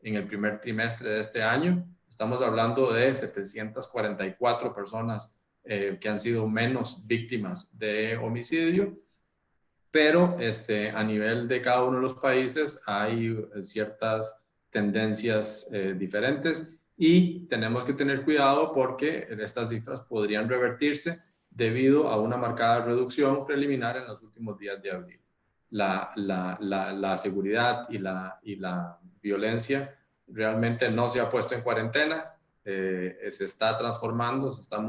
en el primer trimestre de este año. Estamos hablando de 744 personas que han sido menos víctimas de homicidio, pero a nivel de cada uno de los países hay ciertas tendencias diferentes y tenemos que tener cuidado porque estas cifras podrían revertirse debido a una marcada reducción preliminar en los últimos días de abril. La seguridad y la violencia realmente no se ha puesto en cuarentena, se está transformando, se está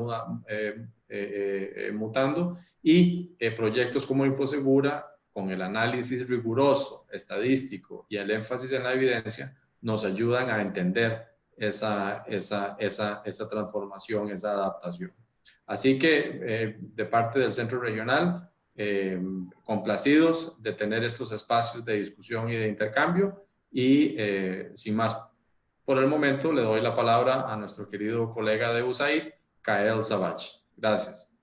mutando y proyectos como Infosegura, con el análisis riguroso, estadístico y el énfasis en la evidencia, nos ayudan a entender esa transformación, esa adaptación. Así que de parte del Centro Regional, complacidos de tener estos espacios de discusión y de intercambio y sin más por el momento le doy la palabra a nuestro querido colega de USAID, Kael Savach. Gracias.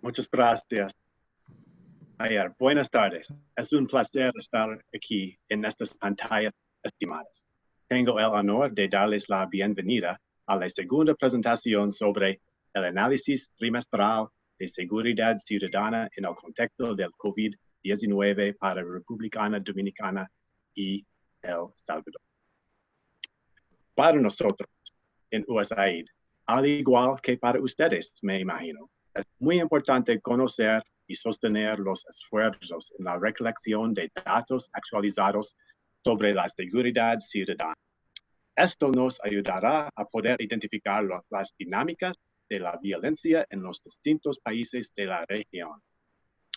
Muchas gracias. Ayer, buenas tardes. Es un placer estar aquí en estas pantallas estimadas. Tengo el honor de darles la bienvenida a la segunda presentación sobre el análisis trimestral de seguridad ciudadana en el contexto del COVID-19 para República Dominicana y El Salvador. Para nosotros, en USAID, al igual que para ustedes, me imagino, es muy importante conocer y sostener los esfuerzos en la recolección de datos actualizados sobre la seguridad ciudadana. Esto nos ayudará a poder identificar las dinámicas de la violencia en los distintos países de la región.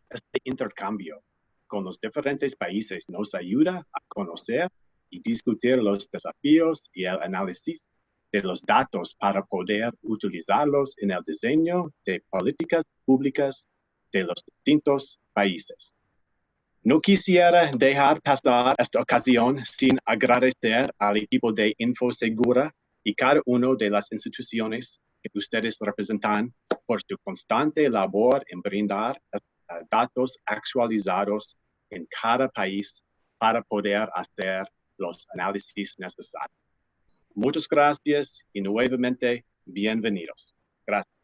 Este intercambio con los diferentes países nos ayuda a conocer y discutir los desafíos y el análisis de los datos para poder utilizarlos en el diseño de políticas públicas de los distintos países. No quisiera dejar pasar esta ocasión sin agradecer al equipo de Infosegura y cada una de las instituciones que ustedes representan por su constante labor en brindar datos actualizados en cada país para poder hacer los análisis necesarios. Muchas gracias y nuevamente bienvenidos. Gracias.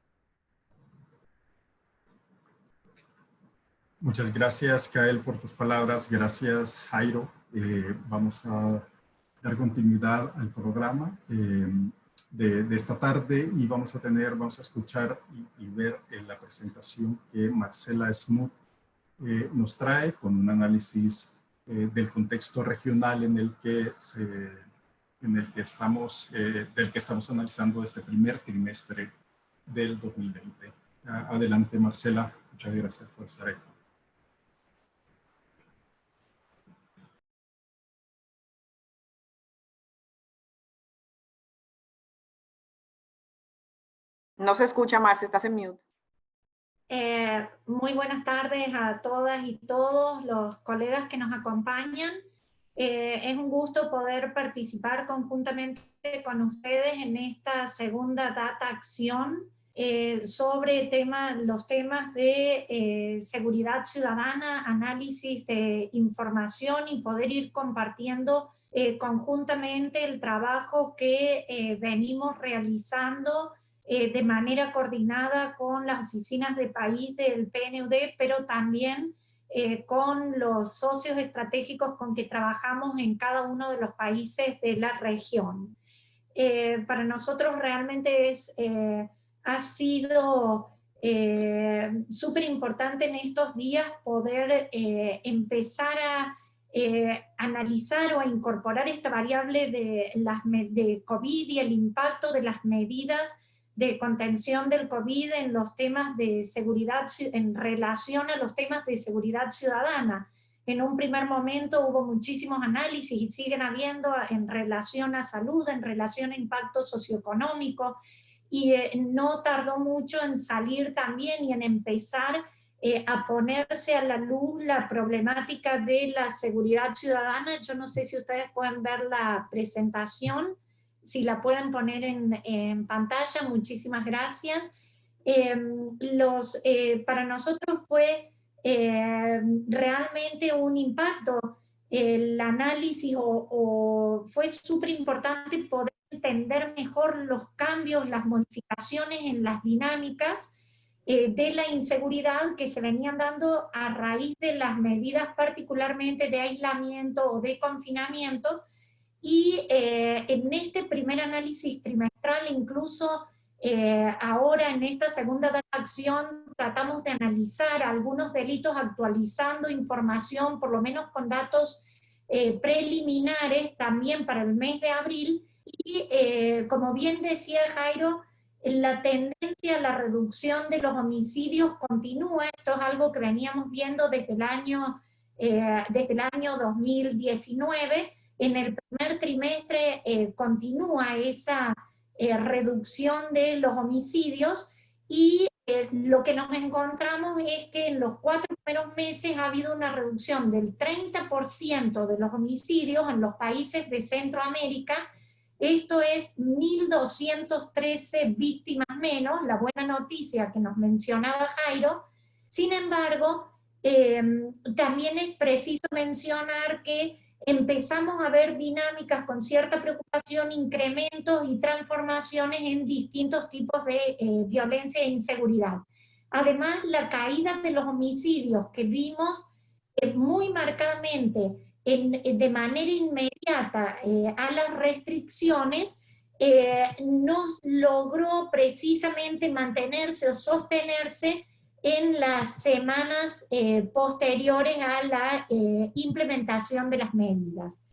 Muchas gracias, Kael, por tus palabras. Gracias, Jairo. Vamos a dar continuidad al programa de esta tarde y vamos a escuchar y ver la presentación que Marcela Smoot nos trae con un análisis del contexto regional del que estamos analizando este primer trimestre del 2020. Adelante, Marcela. Muchas gracias por estar aquí. No se escucha, Marce, estás en mute. Muy buenas tardes a todas y todos los colegas que nos acompañan. Es un gusto poder participar conjuntamente con ustedes en esta segunda Data Acción sobre los temas de seguridad ciudadana, análisis de información y poder ir compartiendo conjuntamente el trabajo que venimos realizando de manera coordinada con las oficinas de país del PNUD, pero también con los socios estratégicos con que trabajamos en cada uno de los países de la región. Para nosotros realmente ha sido súper importante en estos días poder empezar a analizar o a incorporar esta variable de COVID y el impacto de las medidas de contención del COVID en los temas de seguridad, en relación a los temas de seguridad ciudadana. En un primer momento hubo muchísimos análisis y siguen habiendo en relación a salud, en relación a impacto socioeconómico, y no tardó mucho en salir también y en empezar a ponerse a la luz la problemática de la seguridad ciudadana. Yo no sé si ustedes pueden ver la presentación, si la pueden poner en pantalla, muchísimas gracias. Para nosotros fue realmente un impacto. El análisis fue súper importante poder entender mejor los cambios, las modificaciones en las dinámicas de la inseguridad que se venían dando a raíz de las medidas particularmente de aislamiento o de confinamiento, y en este primer análisis trimestral, incluso ahora en esta segunda acción, tratamos de analizar algunos delitos actualizando información, por lo menos con datos preliminares también para el mes de abril, y como bien decía Jairo, la tendencia a la reducción de los homicidios continúa. Esto es algo que veníamos viendo desde el año 2019, en el primer trimestre continúa esa reducción de los homicidios, y lo que nos encontramos es que en los 4 primeros meses ha habido una reducción del 30% de los homicidios en los países de Centroamérica. Esto es 1.213 víctimas menos, la buena noticia que nos mencionaba Jairo. Sin embargo, también es preciso mencionar que empezamos a ver dinámicas con cierta preocupación, incrementos y transformaciones en distintos tipos de violencia e inseguridad. Además, la caída de los homicidios que vimos muy marcadamente de manera inmediata a las restricciones, nos logró precisamente mantenerse o sostenerse en las semanas posteriores a la implementación de las medidas.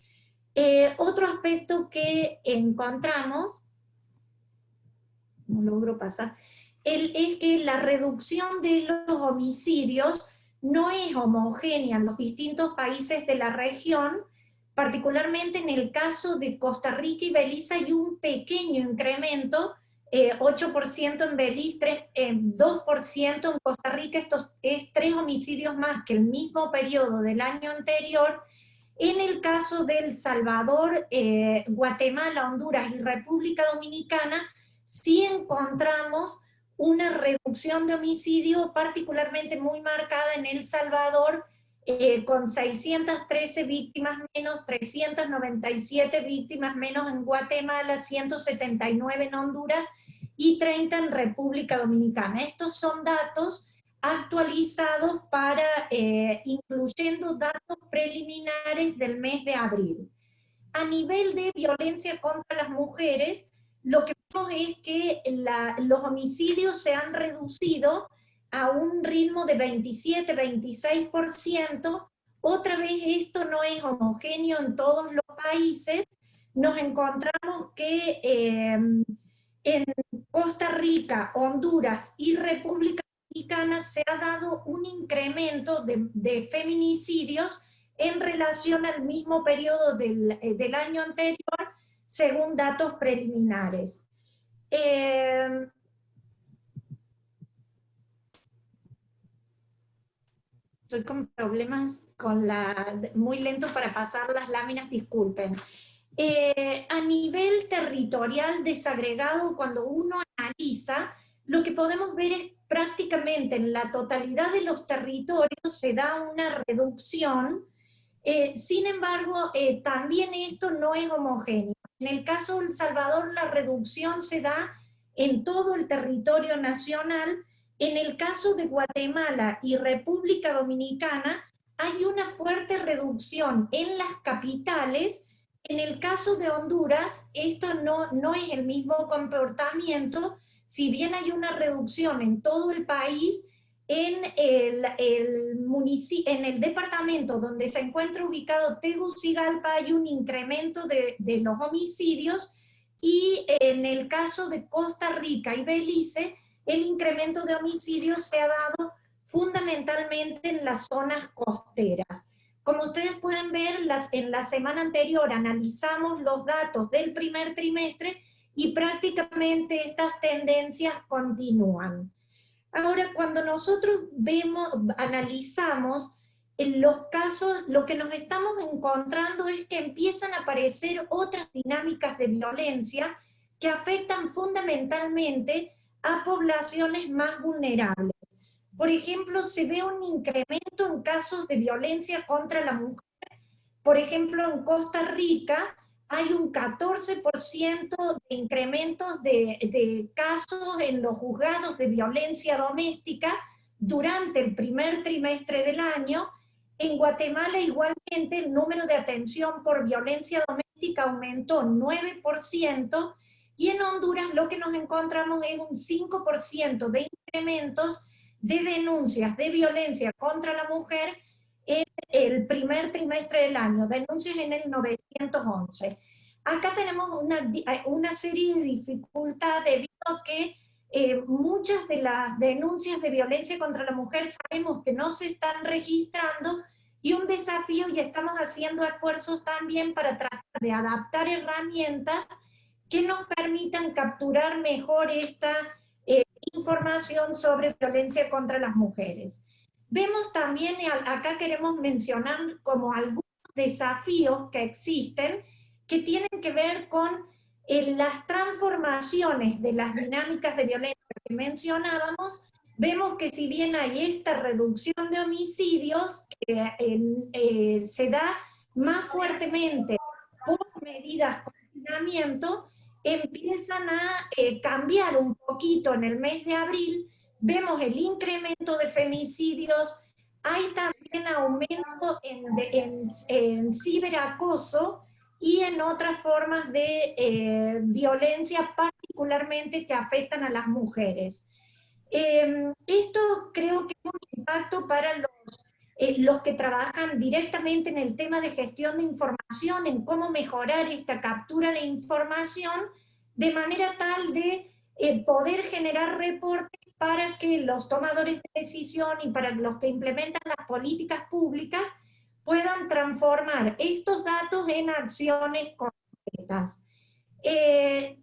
Otro aspecto que encontramos, no logro pasar, es que la reducción de los homicidios no es homogénea en los distintos países de la región. Particularmente en el caso de Costa Rica y Belice hay un pequeño incremento, 8% en Belice, 2% en Costa Rica. Esto es 3 homicidios más que el mismo periodo del año anterior. En el caso de El Salvador, Guatemala, Honduras y República Dominicana, sí encontramos una reducción de homicidio particularmente muy marcada en El Salvador, con 613 víctimas menos, 397 víctimas menos en Guatemala, 179 en Honduras y 30 en República Dominicana. Estos son datos actualizados para, incluyendo datos preliminares del mes de abril. A nivel de violencia contra las mujeres, lo que vemos es que los homicidios se han reducido a un ritmo de 27-26%. Otra vez esto no es homogéneo en todos los países. Nos encontramos que en Costa Rica, Honduras y República Dominicana se ha dado un incremento de feminicidios en relación al mismo periodo del año anterior, según datos preliminares. Estoy con problemas muy lento para pasar las láminas, disculpen. A nivel territorial desagregado, cuando uno analiza, lo que podemos ver es prácticamente en la totalidad de los territorios se da una reducción. Sin embargo, también esto no es homogéneo. En el caso de El Salvador, la reducción se da en todo el territorio nacional. En el caso de Guatemala y República Dominicana, hay una fuerte reducción en las capitales. En el caso de Honduras, esto no es el mismo comportamiento. Si bien hay una reducción en todo el país, en el departamento donde se encuentra ubicado Tegucigalpa hay un incremento de los homicidios, y en el caso de Costa Rica y Belice, el incremento de homicidios se ha dado fundamentalmente en las zonas costeras. Como ustedes pueden ver, en la semana anterior analizamos los datos del primer trimestre y prácticamente estas tendencias continúan. Ahora, cuando nosotros analizamos los casos, lo que nos estamos encontrando es que empiezan a aparecer otras dinámicas de violencia que afectan fundamentalmente a poblaciones más vulnerables. por ejemplo, se ve un incremento en casos de violencia contra la mujer. Por ejemplo, en Costa Rica hay un 14% de incrementos de casos en los juzgados de violencia doméstica durante el primer trimestre del año. En Guatemala igualmente el número de atención por violencia doméstica aumentó 9%, y en Honduras lo que nos encontramos es un 5% de incrementos de denuncias de violencia contra la mujer en el primer trimestre del año, denuncias en el 911. Acá tenemos una serie de dificultades debido a que muchas de las denuncias de violencia contra la mujer sabemos que no se están registrando, y un desafío, y estamos haciendo esfuerzos también para tratar de adaptar herramientas que nos permitan capturar mejor esta información sobre violencia contra las mujeres. Vemos también, acá queremos mencionar como algunos desafíos que existen que tienen que ver con las transformaciones de las dinámicas de violencia que mencionábamos. Vemos que si bien hay esta reducción de homicidios que se da más fuertemente por medidas de confinamiento, empiezan a cambiar un poquito en el mes de abril. Vemos el incremento de femicidios, hay también aumento en ciberacoso y en otras formas de violencia, particularmente que afectan a las mujeres. Esto creo que es un impacto para los que trabajan directamente en el tema de gestión de información, en cómo mejorar esta captura de información de manera tal de poder generar reportes para que los tomadores de decisión y para los que implementan las políticas públicas puedan transformar estos datos en acciones concretas.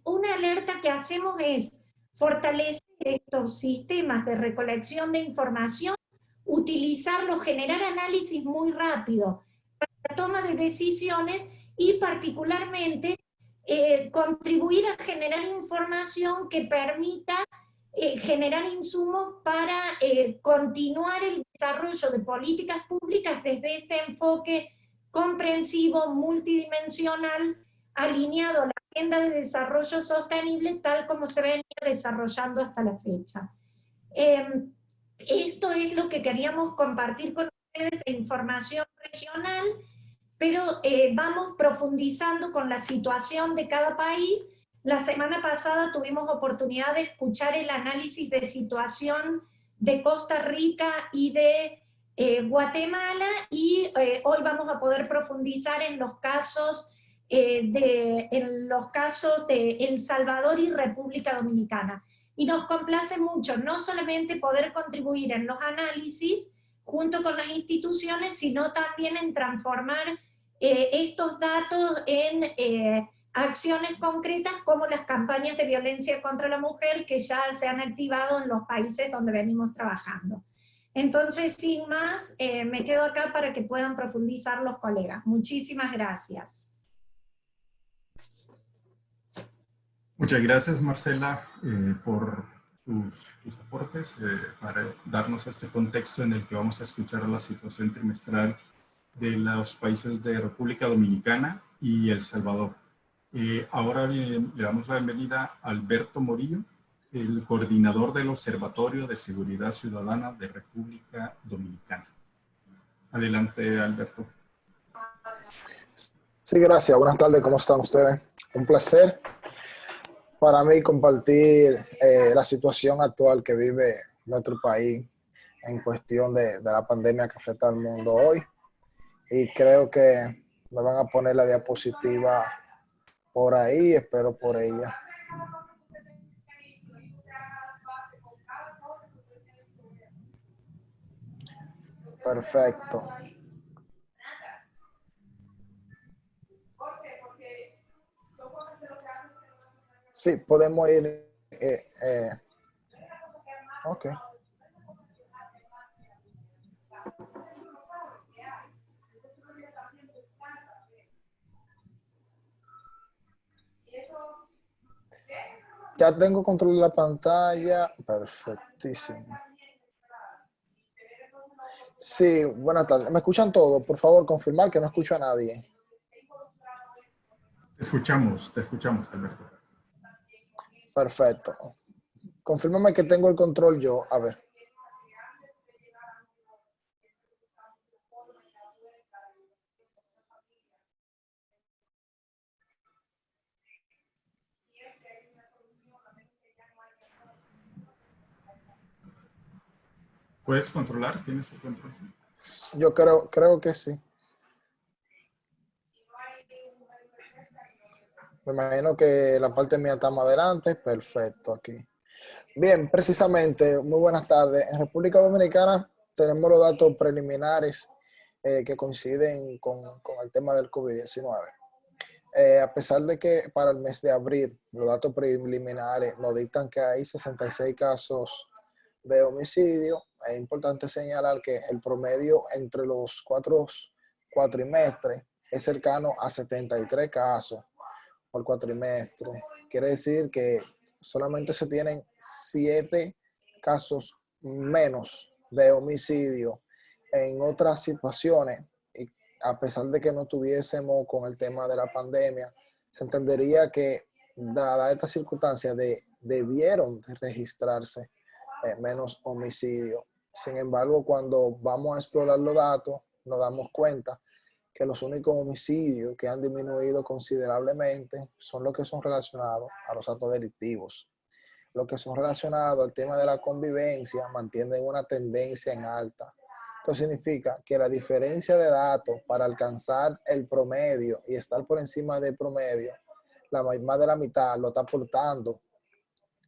Una alerta que hacemos es fortalecer estos sistemas de recolección de información, utilizarlos, generar análisis muy rápido para la toma de decisiones y particularmente contribuir a generar información que permita generar insumos para continuar el desarrollo de políticas públicas desde este enfoque comprensivo, multidimensional, alineado a la Agenda de Desarrollo Sostenible tal como se venía desarrollando hasta la fecha. Esto es lo que queríamos compartir con ustedes de información regional, pero vamos profundizando con la situación de cada país. La semana pasada tuvimos oportunidad de escuchar el análisis de situación de Costa Rica y de Guatemala, y hoy vamos a poder profundizar en los casos de El Salvador y República Dominicana. Y nos complace mucho no solamente poder contribuir en los análisis junto con las instituciones, sino también en transformar estos datos en acciones concretas como las campañas de violencia contra la mujer que ya se han activado en los países donde venimos trabajando. Entonces, sin más, me quedo acá para que puedan profundizar los colegas. Muchísimas gracias. Muchas gracias, Marcela, por tus aportes, para darnos este contexto en el que vamos a escuchar la situación trimestral de los países de República Dominicana y El Salvador. Ahora bien, le damos la bienvenida a Alberto Morillo, el coordinador del Observatorio de Seguridad Ciudadana de República Dominicana. Adelante, Alberto. Sí, gracias. Buenas tardes, ¿cómo están ustedes? Un placer para mí compartir la situación actual que vive nuestro país en cuestión de la pandemia que afecta al mundo hoy. Y creo que me van a poner la diapositiva por ahí, espero por ella. Perfecto. Sí, podemos ir. Ok. Ya tengo control de la pantalla. Perfectísimo. Sí, buenas tardes. ¿Me escuchan todos? Por favor, confirmar que no escucho a nadie. Te escuchamos, Alberto. Perfecto. Confírmame que tengo el control yo. A ver. ¿Puedes controlar? ¿Tienes el control? Yo creo que sí. Me imagino que la parte mía está más adelante. Perfecto, aquí. Bien, precisamente, muy buenas tardes. En República Dominicana tenemos los datos preliminares que coinciden con el tema del COVID-19. A pesar de que para el mes de abril los datos preliminares nos dictan que hay 66 casos de homicidio, es importante señalar que el promedio entre los cuatro cuatrimestres es cercano a 73 casos por cuatrimestre. Quiere decir que solamente se tienen 7 casos menos de homicidio en otras situaciones. Y a pesar de que no tuviésemos con el tema de la pandemia, se entendería que, dada esta circunstancia, debieron de registrarse menos homicidios. Sin embargo, cuando vamos a explorar los datos, nos damos cuenta que los únicos homicidios que han disminuido considerablemente son los que son relacionados a los actos delictivos. Los que son relacionados al tema de la convivencia mantienen una tendencia en alta. Esto significa que la diferencia de datos para alcanzar el promedio y estar por encima del promedio, más de la mitad lo está aportando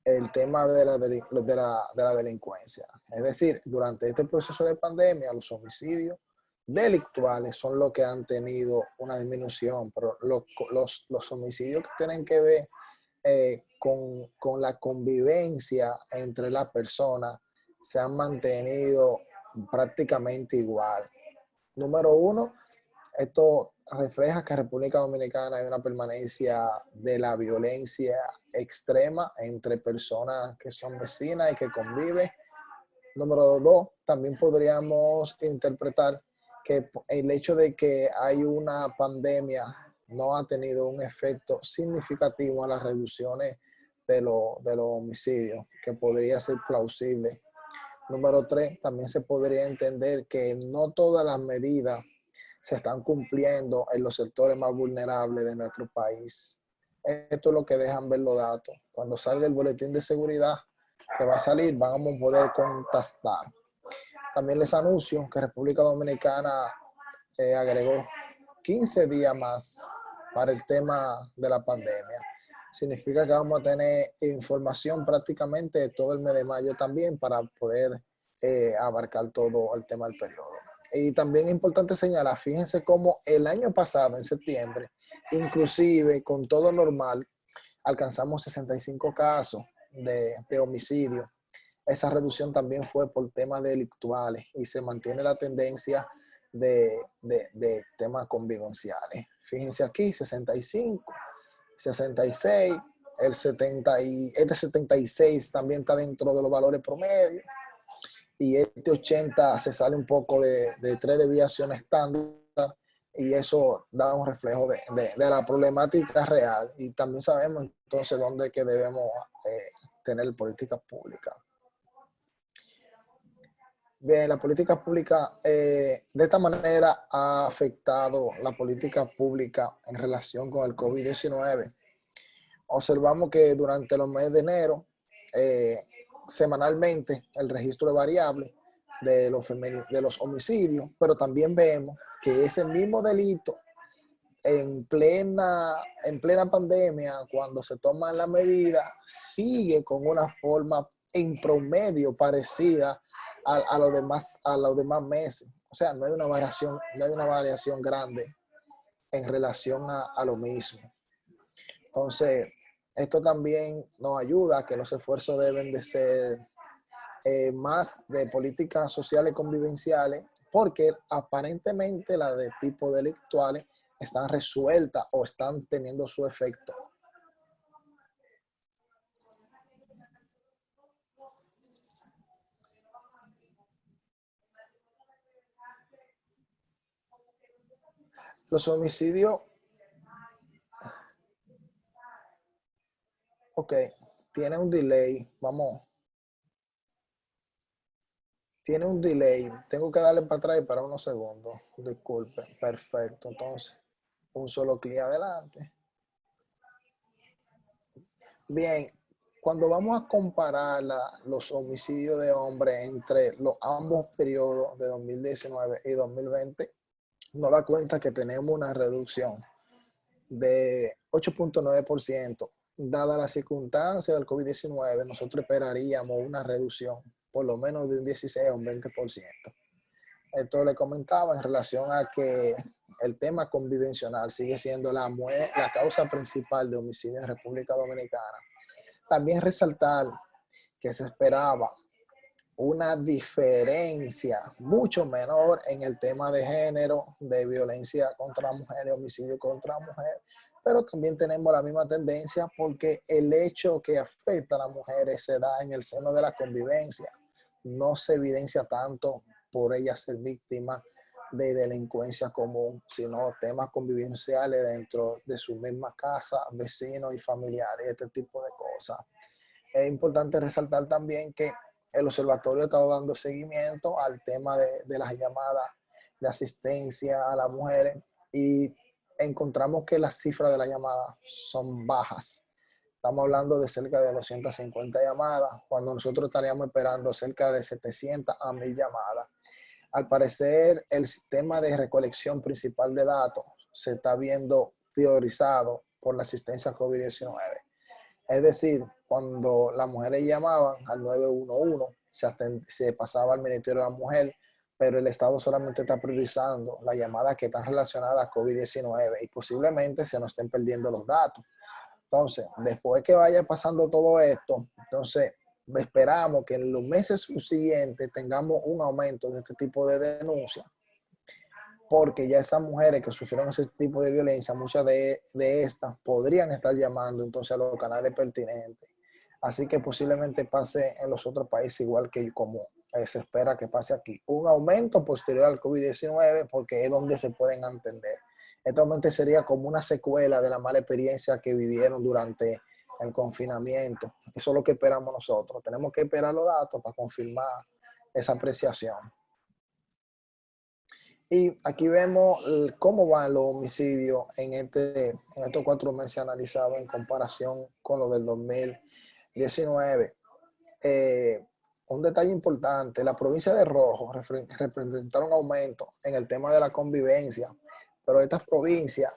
el tema de la delincuencia. Es decir, durante este proceso de pandemia, los homicidios delictuales son los que han tenido una disminución, pero los homicidios que tienen que ver con la convivencia entre las personas se han mantenido prácticamente igual. Número uno, esto refleja que en República Dominicana hay una permanencia de la violencia extrema entre personas que son vecinas y que conviven. Número dos, también podríamos interpretar que el hecho de que hay una pandemia no ha tenido un efecto significativo a las reducciones de los homicidios, que podría ser plausible. Número tres, también se podría entender que no todas las medidas se están cumpliendo en los sectores más vulnerables de nuestro país. Esto es lo que dejan ver los datos. Cuando salga el boletín de seguridad que va a salir, vamos a poder contrastar. También les anuncio que República Dominicana agregó 15 días más para el tema de la pandemia. Significa que vamos a tener información prácticamente todo el mes de mayo también para poder abarcar todo el tema del periodo. Y también es importante señalar, fíjense cómo el año pasado, en septiembre, inclusive con todo normal, alcanzamos 65 casos de homicidio. Esa reducción también fue por temas delictuales y se mantiene la tendencia de temas convivenciales. Fíjense aquí, 65, 66, este 76 también está dentro de los valores promedios y este 80 se sale un poco de 3 desviaciones estándar y eso da un reflejo de la problemática real y también sabemos entonces dónde que debemos tener políticas públicas. Bien, la política pública de esta manera ha afectado la política pública en relación con el COVID-19. Observamos que durante los meses de enero, semanalmente, el registro de variables de los homicidios, pero también vemos que ese mismo delito en plena pandemia, cuando se toman las medidas, sigue con una forma en promedio parecida a los demás meses. O sea, no hay una variación grande en relación a lo mismo. Entonces, esto también nos ayuda a que los esfuerzos deben de ser más de políticas sociales convivenciales, porque aparentemente las de tipo delictuales están resueltas o están teniendo su efecto. Los homicidios, ok, tiene un delay, vamos. Tiene un delay, tengo que darle para atrás para unos segundos, disculpe, perfecto, entonces, un solo clic adelante. Bien, cuando vamos a comparar los homicidios de hombres entre ambos periodos de 2019 y 2020, nos da cuenta que tenemos una reducción de 8.9%. Dada la circunstancia del COVID-19, nosotros esperaríamos una reducción por lo menos de un 16 a un 20%. Esto le comentaba en relación a que el tema convivencional sigue siendo la causa principal de homicidio en República Dominicana. También resaltar que se esperaba una diferencia mucho menor en el tema de género, de violencia contra mujeres, homicidio contra mujeres, pero también tenemos la misma tendencia porque el hecho que afecta a las mujeres se da en el seno de la convivencia. No se evidencia tanto por ellas ser víctimas de delincuencia común, sino temas convivenciales dentro de su misma casa, vecinos y familiares, este tipo de cosas. Es importante resaltar también que el observatorio ha estado dando seguimiento al tema de las llamadas de asistencia a las mujeres y encontramos que las cifras de las llamadas son bajas. Estamos hablando de cerca de 250 llamadas, cuando nosotros estaríamos esperando cerca de 700 a 1000 llamadas. Al parecer, el sistema de recolección principal de datos se está viendo priorizado por la asistencia COVID-19. Es decir, cuando las mujeres llamaban al 911, se pasaba al Ministerio de la Mujer, pero el Estado solamente está priorizando las llamadas que están relacionadas a COVID-19 y posiblemente se nos estén perdiendo los datos. Entonces, después que vaya pasando todo esto, entonces esperamos que en los meses subsiguientes tengamos un aumento de este tipo de denuncias, porque ya esas mujeres que sufrieron ese tipo de violencia, muchas de estas podrían estar llamando entonces a los canales pertinentes. Así que posiblemente pase en los otros países igual que como se espera que pase aquí. Un aumento posterior al COVID-19 porque es donde se pueden entender. Esto sería como una secuela de la mala experiencia que vivieron durante el confinamiento. Eso es lo que esperamos nosotros. Tenemos que esperar los datos para confirmar esa apreciación. Y aquí vemos cómo van los homicidios en estos 4 meses analizados en comparación con los del 2019. Un detalle importante, la provincia de Rojo representaron aumento en el tema de la convivencia, pero estas provincias,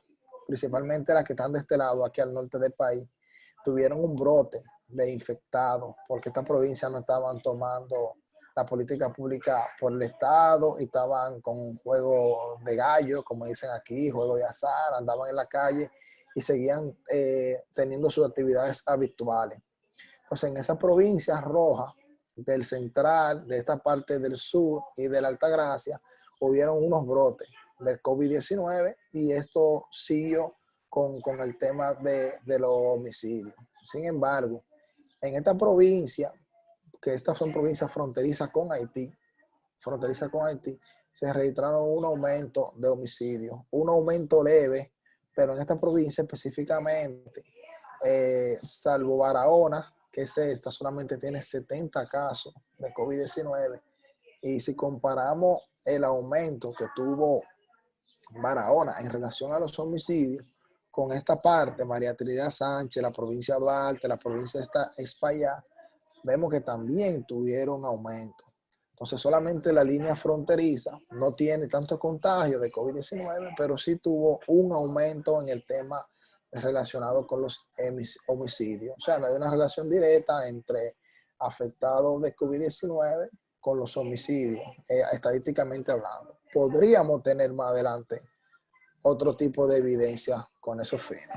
principalmente las que están de este lado, aquí al norte del país, tuvieron un brote de infectados, porque estas provincias no estaban tomando la política pública por el Estado y estaban con juego de gallo, como dicen aquí, juego de azar, andaban en la calle y seguían teniendo sus actividades habituales. Entonces, en esa provincia roja, del central, de esta parte del sur y de la Altagracia, hubieron unos brotes del COVID-19 y esto siguió con el tema de los homicidios. Sin embargo, en esta provincia, que estas son provincias fronterizas con Haití, se registraron un aumento de homicidios, un aumento leve, pero en esta provincia específicamente, salvo Barahona, que es esta, solamente tiene 70 casos de COVID-19. Y si comparamos el aumento que tuvo Barahona en relación a los homicidios, con esta parte, María Trinidad Sánchez, la provincia de Duarte, la provincia de Espaillá, vemos que también tuvieron aumento. Entonces, solamente la línea fronteriza no tiene tanto contagio de COVID-19, pero sí tuvo un aumento en el tema relacionado con los homicidios. O sea, no hay una relación directa entre afectados de COVID-19 con los homicidios, estadísticamente hablando. Podríamos tener más adelante otro tipo de evidencia con esos fines.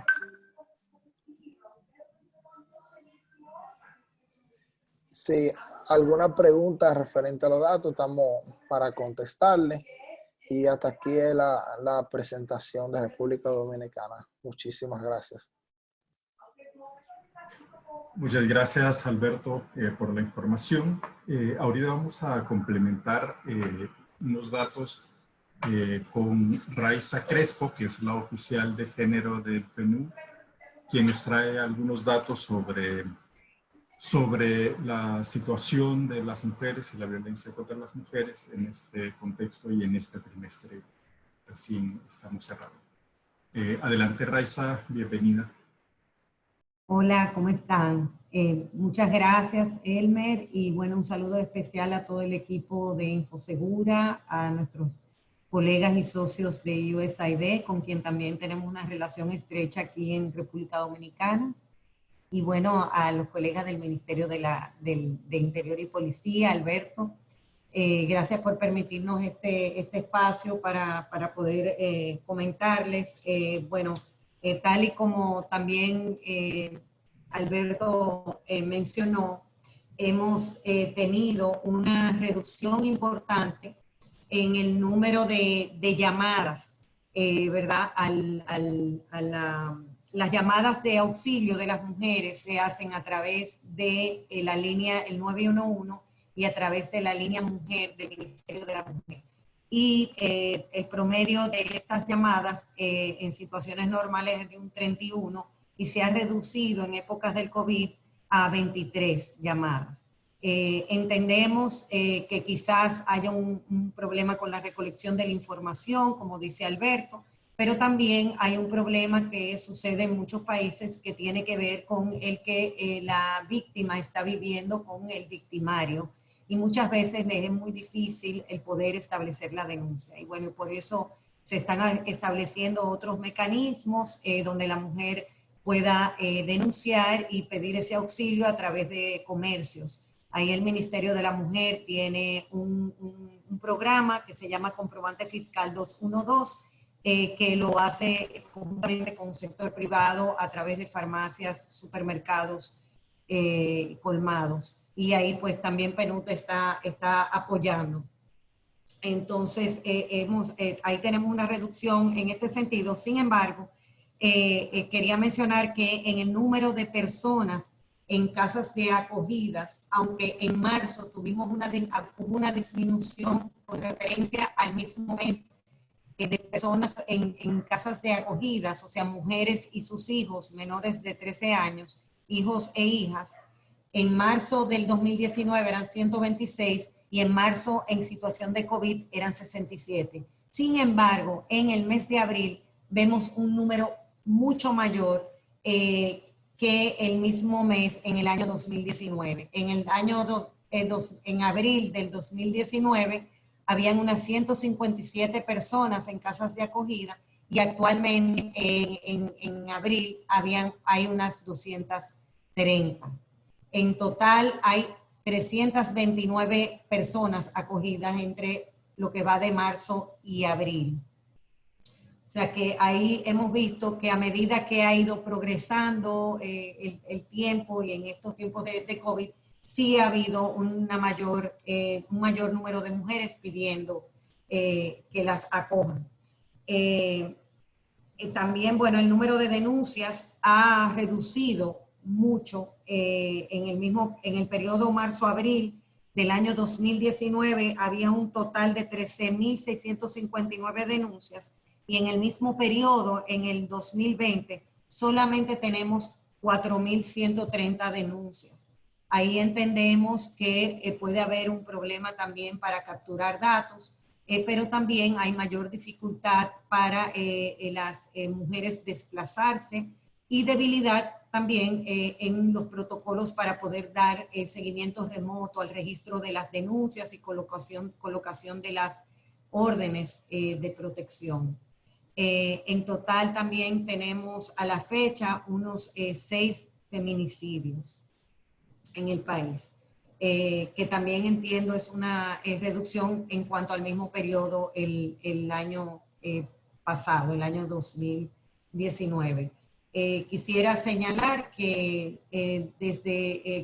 Si alguna pregunta referente a los datos, estamos para contestarle. Y hasta aquí es la presentación de República Dominicana. Muchísimas gracias. Muchas gracias, Alberto, por la información. Ahorita vamos a complementar unos datos con Raiza Crespo, que es la oficial de género del PNUD, quien nos trae algunos datos sobre la situación de las mujeres y la violencia contra las mujeres en este contexto y en este trimestre recién estamos cerrando. Adelante, Raiza, bienvenida. Hola, ¿cómo están? Muchas gracias, Elmer, y bueno, un saludo especial a todo el equipo de Infosegura, a nuestros colegas y socios de USAID, con quien también tenemos una relación estrecha aquí en República Dominicana, y bueno, a los colegas del Ministerio de Interior y Policía, Alberto. Gracias por permitirnos este espacio para poder comentarles. Bueno, tal y como también Alberto mencionó, hemos tenido una reducción importante en el número de llamadas, ¿verdad? Las llamadas de auxilio de las mujeres se hacen a través de la línea, el 911, y a través de la línea mujer del Ministerio de la Mujer. Y el promedio de estas llamadas en situaciones normales es de un 31 y se ha reducido en épocas del COVID a 23 llamadas. Entendemos que quizás haya un problema con la recolección de la información, como dice Alberto, pero también hay un problema que sucede en muchos países que tiene que ver con el que la víctima está viviendo con el victimario y muchas veces les es muy difícil el poder establecer la denuncia. Y bueno, por eso se están estableciendo otros mecanismos donde la mujer pueda denunciar y pedir ese auxilio a través de comercios. Ahí el Ministerio de la Mujer tiene un programa que se llama Comprobante Fiscal 212, que lo hace conjuntamente con el sector privado a través de farmacias, supermercados, colmados. Y ahí pues también PNUD está apoyando. Entonces, ahí tenemos una reducción en este sentido. Sin embargo, quería mencionar que en el número de personas en casas de acogidas, aunque en marzo tuvimos una disminución con referencia al mismo mes de personas en casas de acogidas, o sea, mujeres y sus hijos menores de 13 años, hijos e hijas, en marzo del 2019 eran 126 y en marzo en situación de COVID eran 67. Sin embargo, en el mes de abril vemos un número mucho mayor que el mismo mes en el año 2019. En abril del 2019 habían unas 157 personas en casas de acogida y actualmente en abril hay unas 230. En total hay 329 personas acogidas entre lo que va de marzo y abril. O sea que ahí hemos visto que a medida que ha ido progresando el tiempo y en estos tiempos de COVID, sí ha habido un mayor número de mujeres pidiendo que las acojan. También, bueno, el número de denuncias ha reducido mucho en el periodo marzo-abril del año 2019 había un total de 13.659 denuncias y en el mismo periodo, en el 2020, solamente tenemos 4.130 denuncias. Ahí entendemos que puede haber un problema también para capturar datos, pero también hay mayor dificultad para las mujeres desplazarse y debilidad también en los protocolos para poder dar seguimiento remoto al registro de las denuncias y colocación de las órdenes de protección. En total también tenemos a la fecha unos 6 feminicidios en el país, que también entiendo es una reducción en cuanto al mismo periodo el año pasado, el año 2019. Quisiera señalar que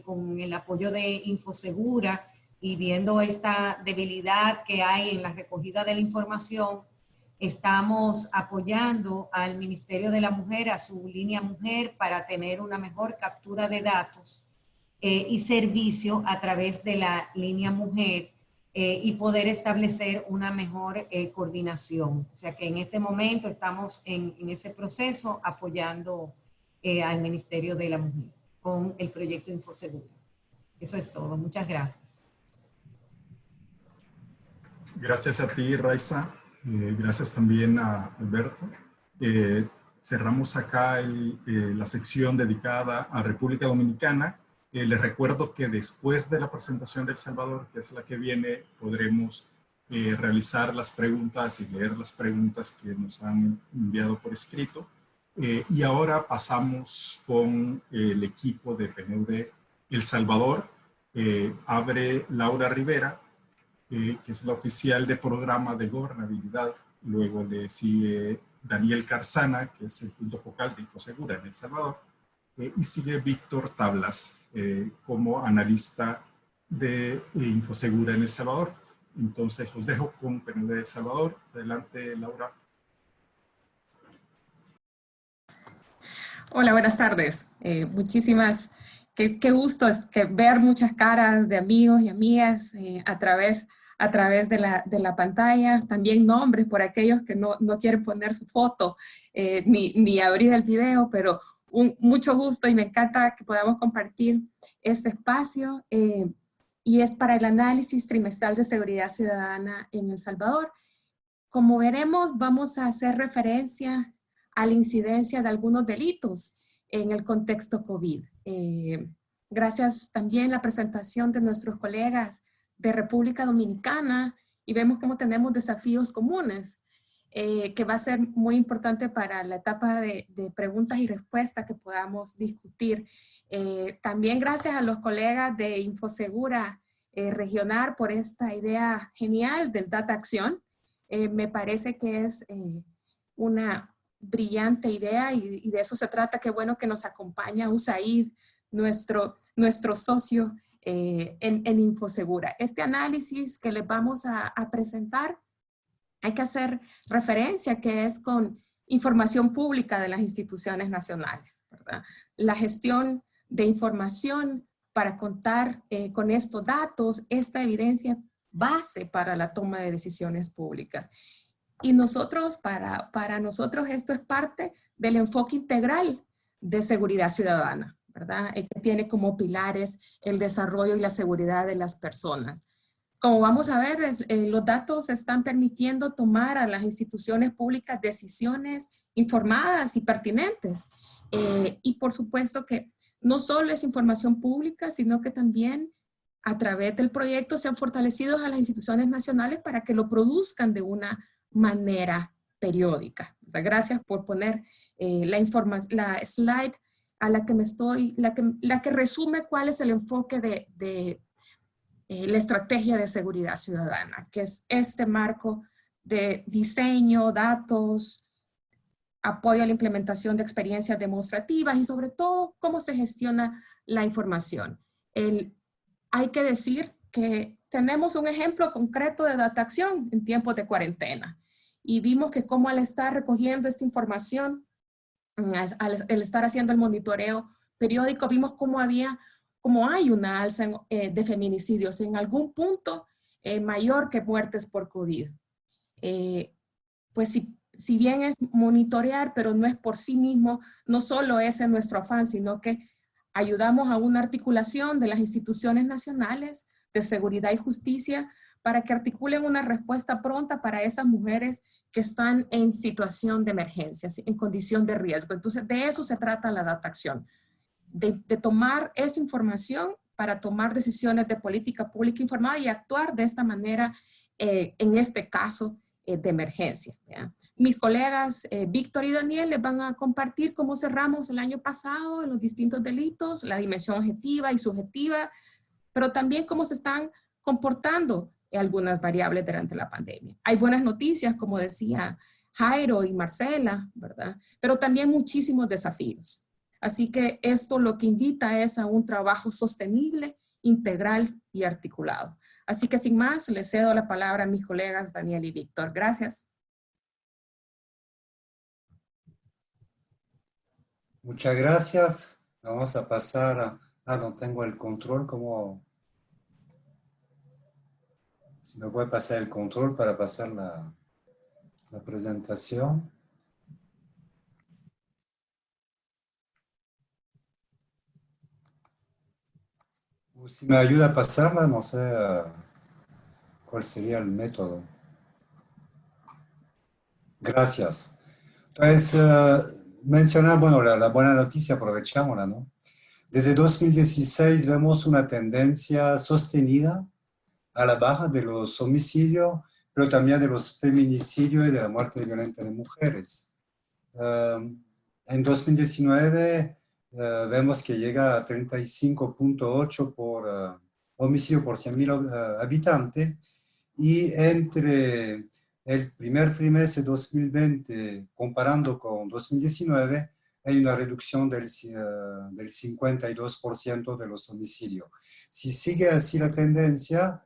con el apoyo de Infosegura y viendo esta debilidad que hay en la recogida de la información, estamos apoyando al Ministerio de la Mujer, a su línea mujer, para tener una mejor captura de datos y servicio a través de la línea mujer y poder establecer una mejor coordinación. O sea que en este momento estamos en ese proceso apoyando al Ministerio de la Mujer con el proyecto Infosegura. Eso es todo. Muchas gracias. Gracias a ti, Raiza. Gracias también a Alberto. Cerramos acá la sección dedicada a República Dominicana. Les recuerdo que después de la presentación de El Salvador, que es la que viene, podremos realizar las preguntas y leer las preguntas que nos han enviado por escrito. Y ahora pasamos con el equipo de PNUD El Salvador. Abre Laura Rivera, que es la oficial de programa de gobernabilidad. Luego le sigue Daniel Carzana, que es el punto focal de Infosegura en El Salvador. Y sigue Víctor Tablas como analista de Infosegura en El Salvador. Entonces los dejo con PNUD El Salvador. Adelante, Laura. Hola, buenas tardes. Muchísimas, qué gusto ver muchas caras de amigos y amigas a través de la pantalla. También nombres por aquellos que no quieren poner su foto ni abrir el video, pero mucho gusto y me encanta que podamos compartir este espacio y es para el análisis trimestral de seguridad ciudadana en El Salvador. Como veremos, vamos a hacer referencia a la incidencia de algunos delitos en el contexto COVID. Gracias también a la presentación de nuestros colegas de República Dominicana y vemos cómo tenemos desafíos comunes que va a ser muy importante para la etapa de preguntas y respuestas que podamos discutir. También gracias a los colegas de Infosegura Regional por esta idea genial del Data Acción. Me parece que es una brillante idea y de eso se trata. Qué bueno que nos acompaña USAID, nuestro socio en Infosegura. Este análisis que les vamos a presentar, hay que hacer referencia que es con información pública de las instituciones nacionales, ¿verdad? La gestión de información para contar con estos datos, esta evidencia base para la toma de decisiones públicas. Y nosotros, para nosotros esto es parte del enfoque integral de seguridad ciudadana, ¿verdad? Que tiene como pilares el desarrollo y la seguridad de las personas. Como vamos a ver, los datos están permitiendo tomar a las instituciones públicas decisiones informadas y pertinentes. Y por supuesto que no solo es información pública, sino que también a través del proyecto se han fortalecido a las instituciones nacionales para que lo produzcan de una manera periódica. Gracias por poner la slide a la que la que resume cuál es el enfoque de la estrategia de seguridad ciudadana, que es este marco de diseño, datos, apoyo a la implementación de experiencias demostrativas y sobre todo cómo se gestiona la información. Hay que decir que tenemos un ejemplo concreto de Data Acción en tiempos de cuarentena y vimos que cómo al estar recogiendo esta información, al estar haciendo el monitoreo periódico, vimos cómo hay una alza de feminicidios en algún punto mayor que muertes por COVID. Pues si bien es monitorear, pero no es por sí mismo, no solo es en nuestro afán, sino que ayudamos a una articulación de las instituciones nacionales de seguridad y justicia para que articulen una respuesta pronta para esas mujeres que están en situación de emergencia, en condición de riesgo. Entonces, de eso se trata la Data Acción. De tomar esa información para tomar decisiones de política pública informada y actuar de esta manera en este caso de emergencia. ¿Ya? Mis colegas Víctor y Daniel les van a compartir cómo cerramos el año pasado en los distintos delitos, la dimensión objetiva y subjetiva, pero también cómo se están comportando algunas variables durante la pandemia. Hay buenas noticias, como decía Jairo y Marcela, ¿verdad? Pero también muchísimos desafíos. Así que esto lo que invita es a un trabajo sostenible, integral y articulado. Así que sin más, les cedo la palabra a mis colegas Daniel y Víctor. Gracias. Muchas gracias. Vamos a pasar a... no tengo el control como... Si me puede pasar el control para pasar la presentación. O si me ayuda a pasarla, no sé cuál sería el método. Gracias. Entonces, mencionar, bueno, la buena noticia, aprovechámosla, ¿no? Desde 2016 vemos una tendencia sostenida a la baja de los homicidios, pero también de los feminicidios y de la muerte violenta de mujeres. En 2019 vemos que llega a 35.8 por homicidio por 100.000 habitantes, y entre el primer trimestre de 2020 comparando con 2019 hay una reducción del 52% de los homicidios. Si sigue así la tendencia,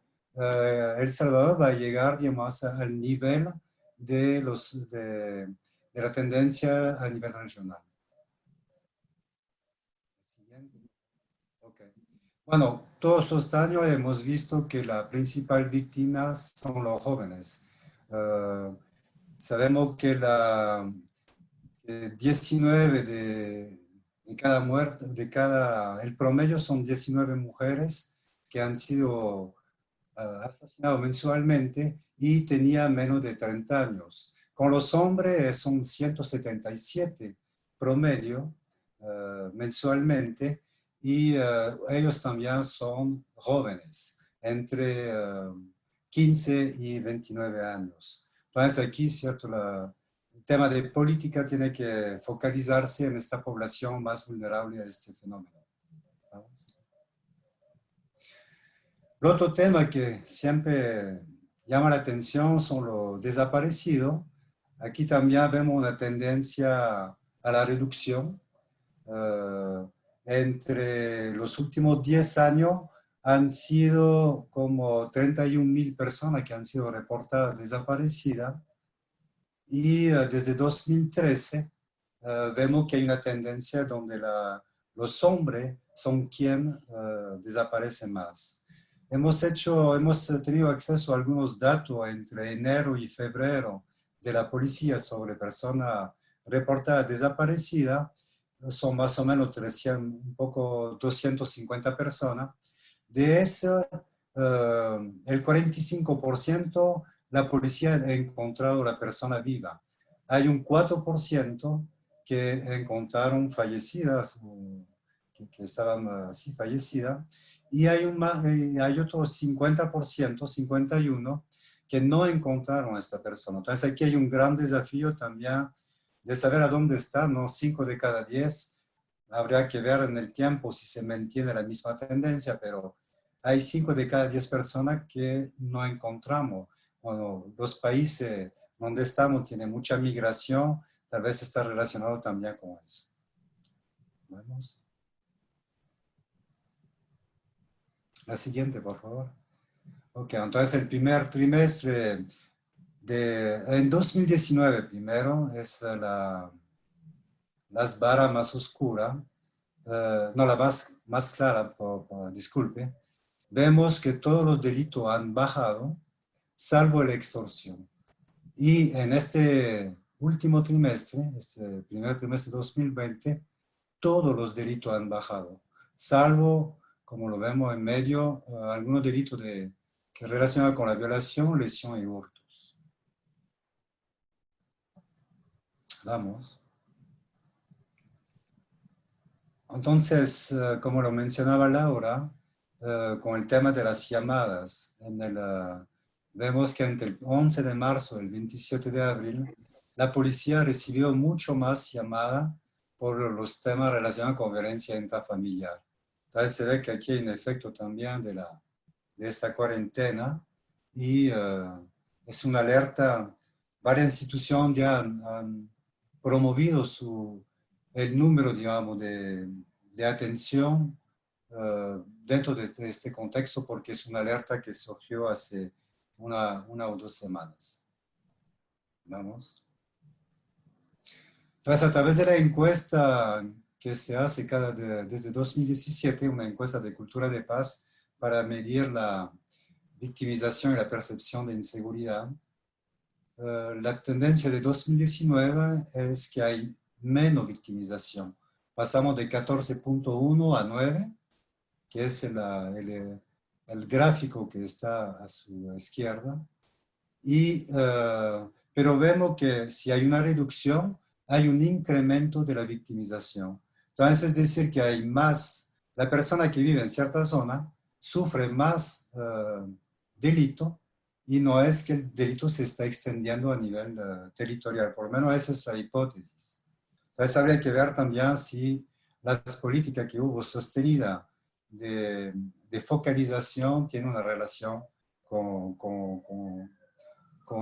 El Salvador va a llegar, digamos, al nivel de la tendencia a nivel regional. Okay. Bueno, todos los años hemos visto que la principal víctima son los jóvenes. Sabemos que 19 de cada muerte, el promedio son 19 mujeres que han sido asesinadas mensualmente y tenían menos de 30 años. Con los hombres son 177 promedio mensualmente, y ellos también son jóvenes, entre 15 y 29 años. Entonces aquí, cierto, el tema de política tiene que focalizarse en esta población más vulnerable a este fenómeno. ¿Vamos? El otro tema que siempre llama la atención son los desaparecidos. Aquí también vemos una tendencia a la reducción. Entre los últimos 10 años han sido como 31.000 personas que han sido reportadas desaparecidas, y desde 2013 vemos que hay una tendencia donde los hombres son quienes desaparecen más. Hemos tenido acceso a algunos datos entre enero y febrero de la policía sobre personas reportadas desaparecidas. Son más o menos 250 personas. De eso, el 45% la policía ha encontrado la persona viva. Hay un 4% que encontraron fallecidas, que estaban así fallecidas, y hay otros 50%, 51%, que no encontraron a esta persona. Entonces aquí hay un gran desafío también de saber a dónde está, ¿no? 5 de cada 10, habría que ver en el tiempo si se mantiene la misma tendencia, pero hay 5 de cada 10 personas que no encontramos. Bueno, los países donde estamos tienen mucha migración, tal vez está relacionado también con eso. Vamos. La siguiente, por favor. Ok, entonces el primer trimestre en 2019 primero es las barras más oscuras, no, la más clara, disculpe. Vemos que todos los delitos han bajado, salvo la extorsión. Y en este último trimestre, este primer trimestre de 2020, todos los delitos han bajado, salvo, como lo vemos en medio, algunos delitos que relacionan con la violación, lesión y hurtos. Vamos. Entonces, como lo mencionaba Laura, con el tema de las llamadas, vemos que entre el 11 de marzo y el 27 de abril, la policía recibió mucho más llamadas por los temas relacionados con violencia intrafamiliar. Entonces se ve que aquí hay un efecto también de esta cuarentena, y es una alerta. Varias instituciones ya han promovido el número, digamos, de atención dentro de este contexto, porque es una alerta que surgió hace una o 2 semanas. Vamos. Entonces, a través de la encuesta que se hace desde 2017, una encuesta de cultura de paz para medir la victimización y la percepción de inseguridad. La tendencia de 2019 es que hay menos victimización. Pasamos de 14.1 a 9, que es el gráfico que está a su izquierda. Pero vemos que si hay una reducción, hay un incremento de la victimización. Entonces, es decir, que hay más, la persona que vive en cierta zona sufre más delito, y no es que el delito se está extendiendo a nivel territorial, por lo menos esa es la hipótesis. Entonces, habría que ver también si las políticas que hubo sostenidas de focalización tienen una relación con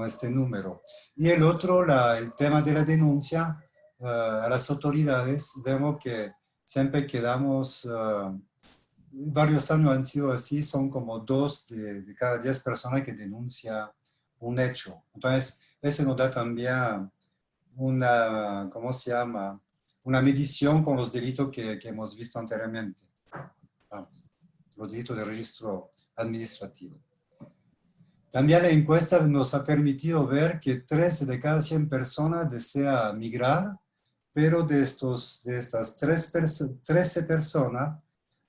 este número. Y el otro, el tema de la denuncia a las autoridades, vemos que siempre quedamos, varios años han sido así, son como 2 de cada 10 personas que denuncian un hecho. Entonces, eso nos da también una, ¿cómo se llama? Una medición con los delitos que hemos visto anteriormente. Vamos, los delitos de registro administrativo. También la encuesta nos ha permitido ver que 13 de cada 100 personas desea migrar, pero de estas 13 personas,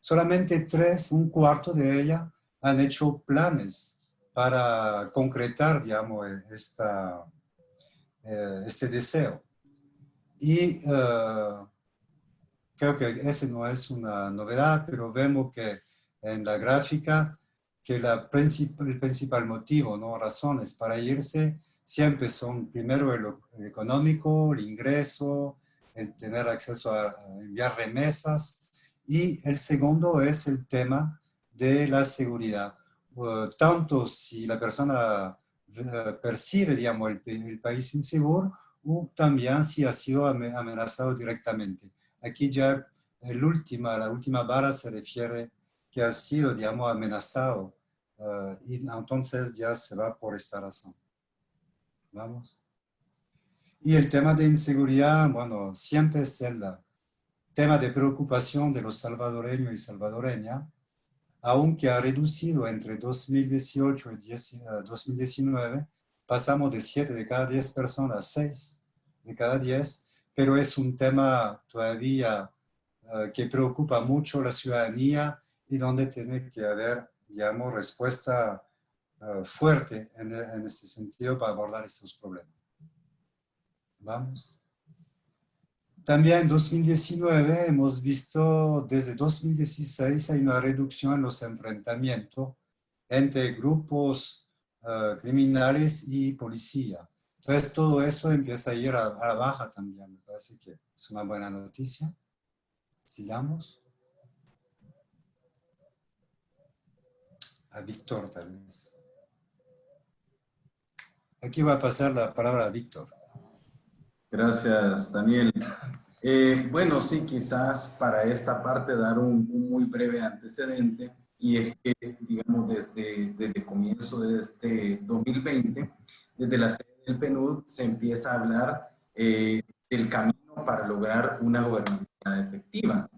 solamente 3, un cuarto de ellas, han hecho planes para concretar, digamos, este deseo. Y creo que ese no es una novedad, pero vemos que en la gráfica que el principal motivo, ¿no? Razones para irse siempre son primero el económico, el ingreso, el tener acceso a enviar remesas, y el segundo es el tema de la seguridad. Tanto si la persona percibe, digamos, el país inseguro, o también si ha sido amenazado directamente. Aquí ya la última barra se refiere que ha sido, digamos, amenazado, y entonces ya se va por esta razón. Vamos. Y el tema de inseguridad, bueno, siempre es el tema de preocupación de los salvadoreños y salvadoreñas, aunque ha reducido entre 2018 y 2019, pasamos de 7 de cada 10 personas a 6 de cada 10, pero es un tema todavía que preocupa mucho a la ciudadanía y donde tiene que haber, digamos, respuesta fuerte en este sentido para abordar estos problemas. Vamos. También en 2019 hemos visto, desde 2016 hay una reducción en los enfrentamientos entre grupos criminales y policía. Entonces todo eso empieza a ir a la baja también. Me parece que es una buena noticia. Sigamos. A Víctor tal vez. Aquí va a pasar la palabra a Víctor. Gracias, Daniel. Bueno, sí, quizás para esta parte dar un muy breve antecedente, y es que, digamos, desde el comienzo de este 2020, desde la sede del PNUD se empieza a hablar del camino para lograr una gobernabilidad efectiva.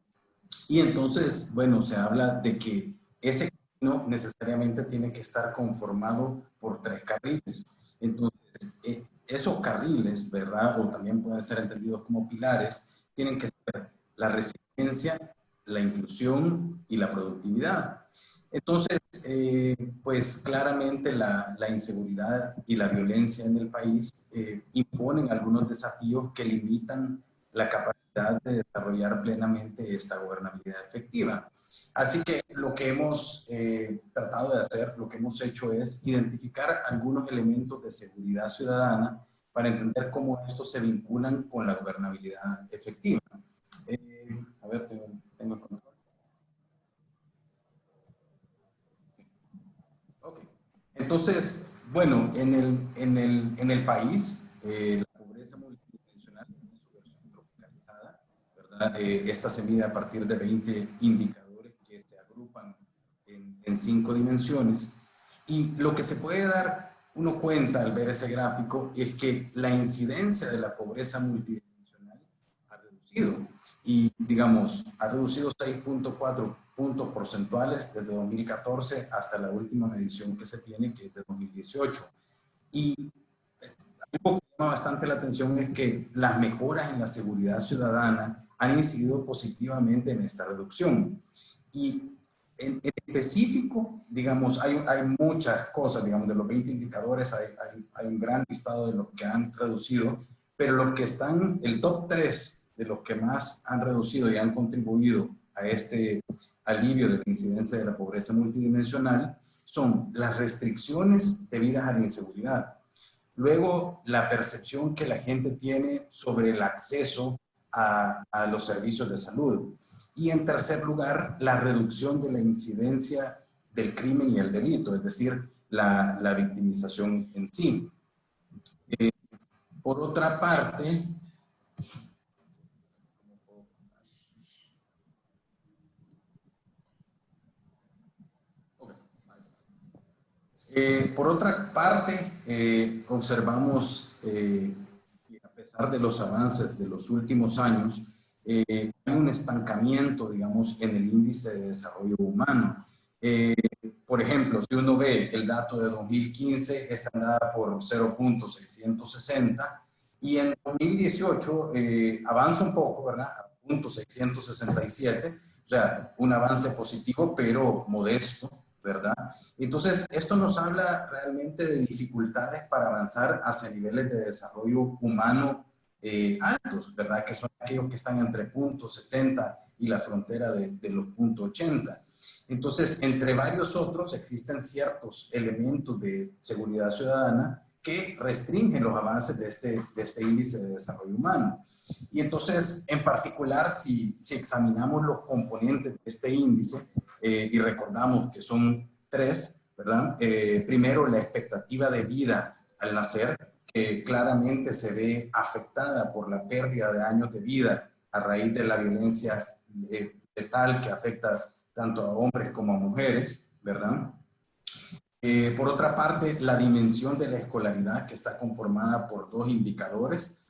Y entonces, bueno, se habla de que ese camino necesariamente tiene que estar conformado por 3 carriles. Entonces, esos carriles, ¿verdad? O también pueden ser entendidos como pilares, tienen que ser la resiliencia, la inclusión y la productividad. Entonces, pues claramente la inseguridad y la violencia en el país imponen algunos desafíos que limitan la capacidad de desarrollar plenamente esta gobernabilidad efectiva. Así que lo que hemos tratado de hacer, lo que hemos hecho es identificar algunos elementos de seguridad ciudadana para entender cómo estos se vinculan con la gobernabilidad efectiva. A ver, tengo el control. Okay. Entonces, bueno, en el país, la pobreza multidimensional en su versión tropicalizada, ¿verdad? Esta se mide a partir de 20 indicadores que se agrupan en 5 dimensiones. Y lo que se puede dar uno cuenta al ver ese gráfico es que la incidencia de la pobreza multidimensional ha reducido. Y, digamos, ha reducido 6.4 puntos porcentuales desde 2014 hasta la última medición que se tiene, que es de 2018. Y algo que llama bastante la atención es que las mejoras en la seguridad ciudadana han incidido positivamente en esta reducción. Y en específico, digamos, hay muchas cosas, digamos, de los 20 indicadores hay un gran listado de los que han reducido, pero los que están, el top 3 de los que más han reducido y han contribuido a este alivio de la incidencia de la pobreza multidimensional son las restricciones debidas a la inseguridad. Luego, la percepción que la gente tiene sobre el acceso a los servicios de salud. Y en tercer lugar, la reducción de la incidencia del crimen y el delito, es decir, la victimización en sí. Por otra parte, observamos que a pesar de los avances de los últimos años, hay un estancamiento, digamos, en el índice de desarrollo humano. Por ejemplo, si uno ve el dato de 2015, esta andaba por 0.660 y en 2018 avanza un poco, ¿verdad? A 0.667, o sea, un avance positivo, pero modesto, ¿verdad? Entonces, esto nos habla realmente de dificultades para avanzar hacia niveles de desarrollo humano altos, ¿verdad? Que son aquellos que están entre 0.70 y la frontera de los 0.80. Entonces, entre varios otros, existen ciertos elementos de seguridad ciudadana que restringen los avances de este índice de desarrollo humano. Y entonces, en particular, si examinamos los componentes de este índice, y recordamos que son 3, ¿verdad? Primero, la expectativa de vida al nacer, que claramente se ve afectada por la pérdida de años de vida a raíz de la violencia letal que afecta tanto a hombres como a mujeres, ¿verdad? Por otra parte, la dimensión de la escolaridad, que está conformada por 2 indicadores.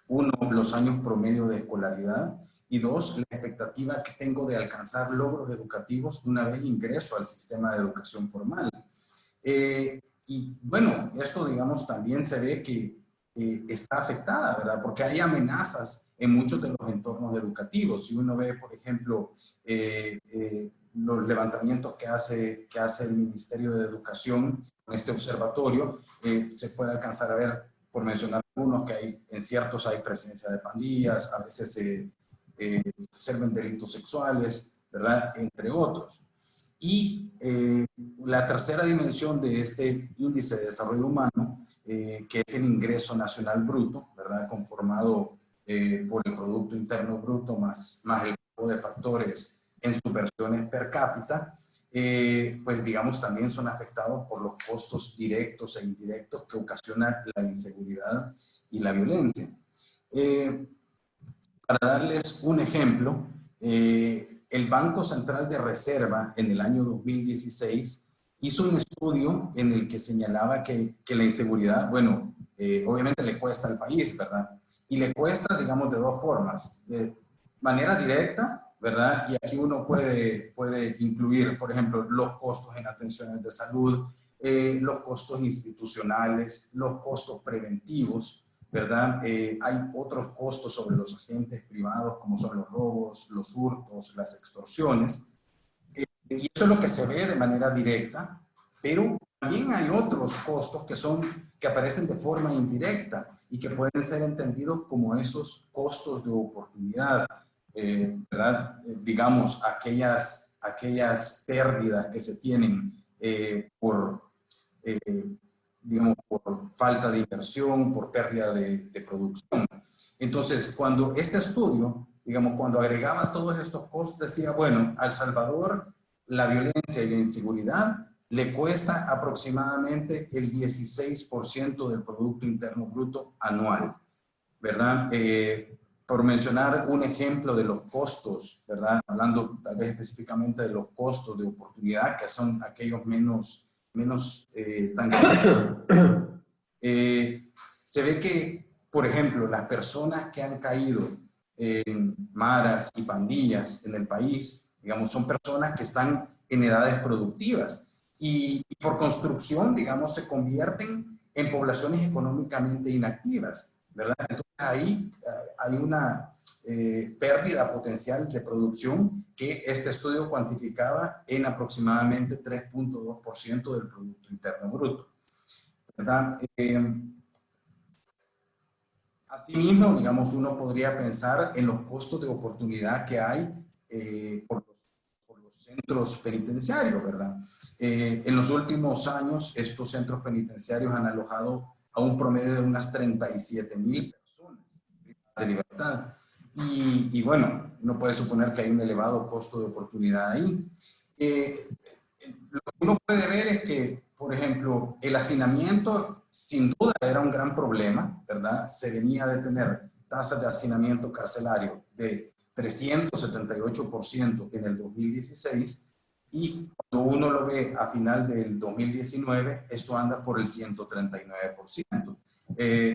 Uno, los años promedio de escolaridad, y 2, la expectativa que tengo de alcanzar logros educativos una vez ingreso al sistema de educación formal. Y bueno, esto, digamos, también se ve que está afectada, ¿verdad? Porque hay amenazas en muchos de los entornos educativos. Si uno ve, por ejemplo, los levantamientos que hace el Ministerio de Educación con este observatorio, se puede alcanzar a ver, por mencionar algunos, que en ciertos hay presencia de pandillas, a veces se observan delitos sexuales, ¿verdad? Entre otros. Y la tercera dimensión de este índice de desarrollo humano, que es el ingreso nacional bruto, ¿verdad? Conformado por el Producto Interno Bruto más el grupo de factores en sus versiones per cápita, pues digamos también son afectados por los costos directos e indirectos que ocasiona la inseguridad y la violencia. Para darles un ejemplo, el Banco Central de Reserva en el año 2016 hizo un estudio en el que señalaba que la inseguridad, bueno, obviamente le cuesta al país, ¿verdad? Y le cuesta, digamos, de 2 formas. De manera directa, ¿verdad? Y aquí uno puede incluir, por ejemplo, los costos en atenciones de salud, los costos institucionales, los costos preventivos, ¿verdad? Hay otros costos sobre los agentes privados, como son los robos, los hurtos, las extorsiones. Y eso es lo que se ve de manera directa, pero también hay otros costos que aparecen de forma indirecta y que pueden ser entendidos como esos costos de oportunidad, ¿verdad? Digamos, aquellas pérdidas que se tienen digamos, por falta de inversión, por pérdida de producción. Entonces, cuando este estudio, digamos, cuando agregaba todos estos costos, decía, bueno, a El Salvador la violencia y la inseguridad le cuesta aproximadamente el 16% del Producto Interno Bruto anual, ¿verdad? Por mencionar un ejemplo de los costos, ¿verdad? Hablando tal vez específicamente de los costos de oportunidad, que son aquellos menos tangibles. Se ve que, por ejemplo, las personas que han caído en maras y pandillas en el país, Digamos, son personas que están en edades productivas y por construcción, digamos, se convierten en poblaciones económicamente inactivas, ¿verdad? Entonces ahí hay una pérdida potencial de producción que este estudio cuantificaba en aproximadamente 3.2% del Producto Interno Bruto, ¿verdad? Asimismo, digamos, uno podría pensar en los costos de oportunidad que hay por los centros penitenciarios, ¿verdad? En los últimos años, estos centros penitenciarios han alojado a un promedio de unas 37,000 personas de libertad. Y bueno, uno puede suponer que hay un elevado costo de oportunidad ahí. Lo que uno puede ver es que, por ejemplo, el hacinamiento sin duda era un gran problema, ¿verdad? Se venía de tener tasas de hacinamiento carcelario de 378% en el 2016 y cuando uno lo ve a final del 2019, esto anda por el 139%.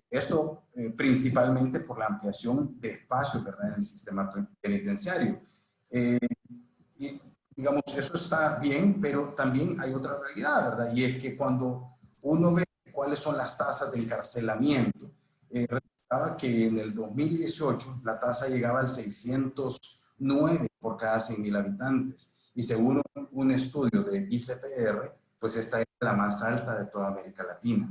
Esto principalmente por la ampliación de espacios, ¿verdad?, en el sistema penitenciario. Y digamos, eso está bien, pero también hay otra realidad, ¿verdad? Y es que cuando uno ve cuáles son las tasas de encarcelamiento, resultaba que en el 2018 la tasa llegaba al 609 por cada 100,000 habitantes. Y según un estudio de ICPR, pues esta es la más alta de toda América Latina.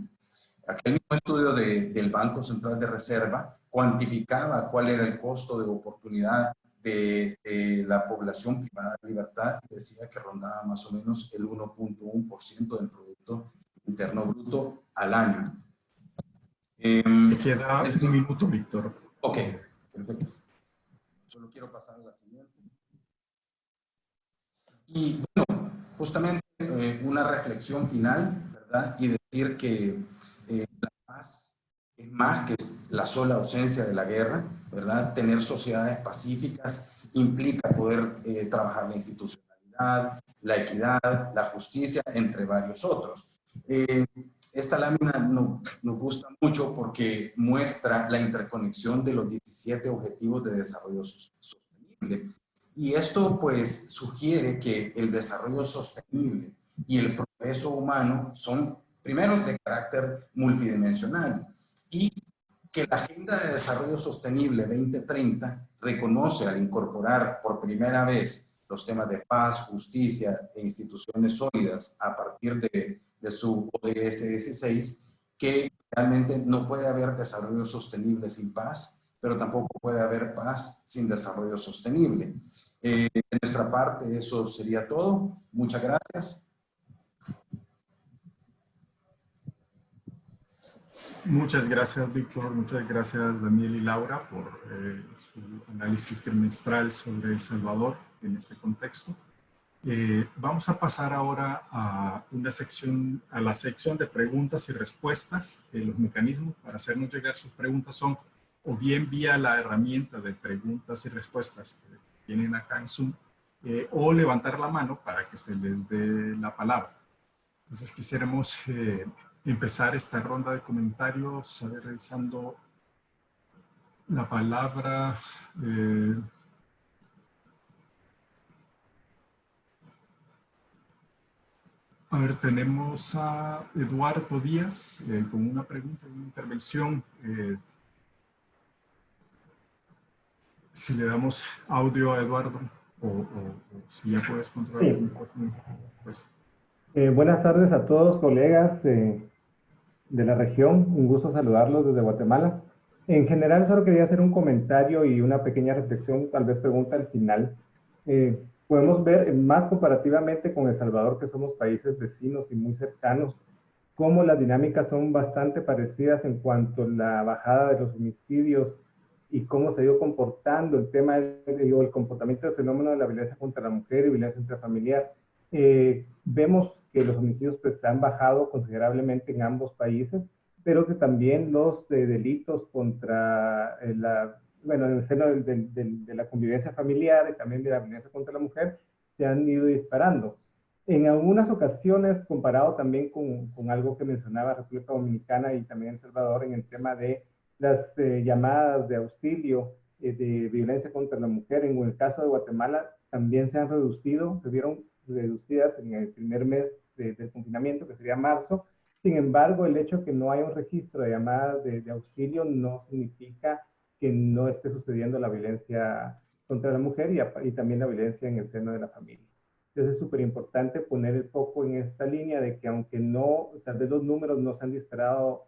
Aquel mismo estudio del Banco Central de Reserva cuantificaba cuál era el costo de oportunidad de la población privada de libertad y decía que rondaba más o menos el 1.1% del Producto Interno Bruto al año. Me queda un minuto, Víctor. Ok, perfecto. Solo quiero pasar a la siguiente. Y bueno, justamente una reflexión final, ¿verdad? Y decir que la paz es más que la sola ausencia de la guerra, ¿verdad? Tener sociedades pacíficas implica poder trabajar la institucionalidad, la equidad, la justicia, entre varios otros. Esta lámina nos gusta mucho porque muestra la interconexión de los 17 Objetivos de Desarrollo Sostenible. Y esto pues sugiere que el desarrollo sostenible y el progreso humano son primero de carácter multidimensional y que la Agenda de Desarrollo Sostenible 2030 reconoce al incorporar por primera vez los temas de paz, justicia e instituciones sólidas a partir de su ODS 16, que realmente no puede haber desarrollo sostenible sin paz, pero tampoco puede haber paz sin desarrollo sostenible. De nuestra parte, eso sería todo. Muchas gracias. Muchas gracias, Víctor. Muchas gracias, Daniel y Laura, por su análisis trimestral sobre El Salvador en este contexto. Vamos a pasar ahora a la sección de preguntas y respuestas. Los mecanismos para hacernos llegar sus preguntas son o bien vía la herramienta de preguntas y respuestas que tienen acá en Zoom, o levantar la mano para que se les dé la palabra. Entonces quisiéramos empezar esta ronda de comentarios, revisando la palabra. A ver, tenemos a Eduardo Díaz con una pregunta, una intervención. Si le damos audio a Eduardo o si ya puedes controlar el micrófono. Pues. Buenas tardes a todos, colegas de la región. Un gusto saludarlos desde Guatemala. En general, solo quería hacer un comentario y una pequeña reflexión, tal vez pregunta al final. Podemos ver más comparativamente con El Salvador, que somos países vecinos y muy cercanos, cómo las dinámicas son bastante parecidas en cuanto a la bajada de los homicidios y cómo se ha ido comportando el tema, el comportamiento del fenómeno de la violencia contra la mujer y violencia intrafamiliar. Vemos que los homicidios pues, han bajado considerablemente en ambos países, pero que también los delitos contra en el seno de la convivencia familiar y también de la violencia contra la mujer se han ido disparando. En algunas ocasiones, comparado también con algo que mencionaba República Dominicana y también El Salvador en el tema de las llamadas de auxilio de violencia contra la mujer, en el caso de Guatemala también se han reducido, se vieron reducidas en el primer mes del confinamiento, que sería marzo. Sin embargo, el hecho de que no haya un registro de llamadas de auxilio no significa que no esté sucediendo la violencia contra la mujer y también la violencia en el seno de la familia. Entonces es súper importante poner el foco en esta línea de que aunque no, tal vez los números no se han disparado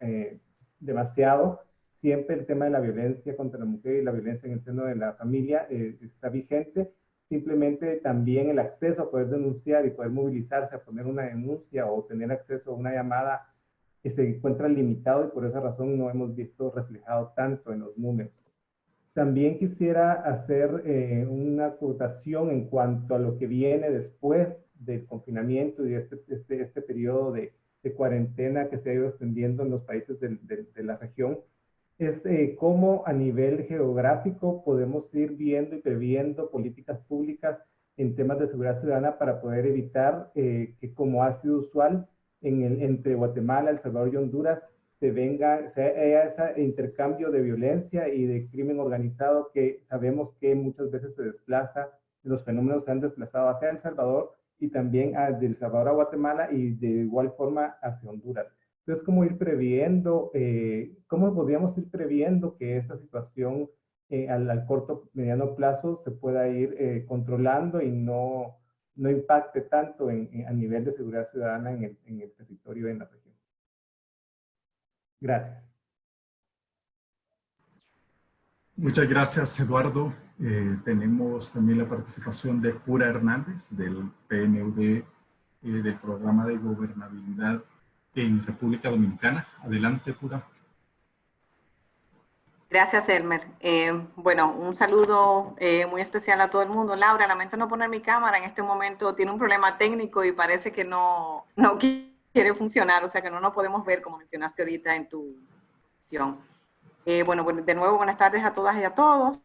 demasiado, siempre el tema de la violencia contra la mujer y la violencia en el seno de la familia está vigente. Simplemente también el acceso a poder denunciar y poder movilizarse a poner una denuncia o tener acceso a una llamada que se encuentra limitado y por esa razón no hemos visto reflejado tanto en los números. También quisiera hacer una acotación en cuanto a lo que viene después del confinamiento y este periodo de cuarentena que se ha ido extendiendo en los países de la región. Es cómo a nivel geográfico podemos ir viendo y previendo políticas públicas en temas de seguridad ciudadana para poder evitar que, como ha sido usual entre Guatemala, El Salvador y Honduras, se haya ese intercambio de violencia y de crimen organizado que sabemos que muchas veces se desplaza, los fenómenos se han desplazado hacia El Salvador y también de El Salvador a Guatemala y de igual forma hacia Honduras. Entonces, ¿cómo ir previendo, cómo podríamos ir previendo que esta situación al corto, mediano plazo se pueda ir controlando y no impacte tanto a nivel de seguridad ciudadana en el territorio y en la región? Gracias. Muchas gracias, Eduardo. Tenemos también la participación de Pura Hernández, del PNUD, del Programa de Gobernabilidad en República Dominicana. Adelante, Pura. Gracias, Elmer. Bueno, un saludo muy especial a todo el mundo. Laura, lamento no poner mi cámara en este momento. Tiene un problema técnico y parece que no quiere funcionar, o sea que no nos podemos ver como mencionaste ahorita en tu sesión. Bueno, de nuevo, buenas tardes a todas y a todos.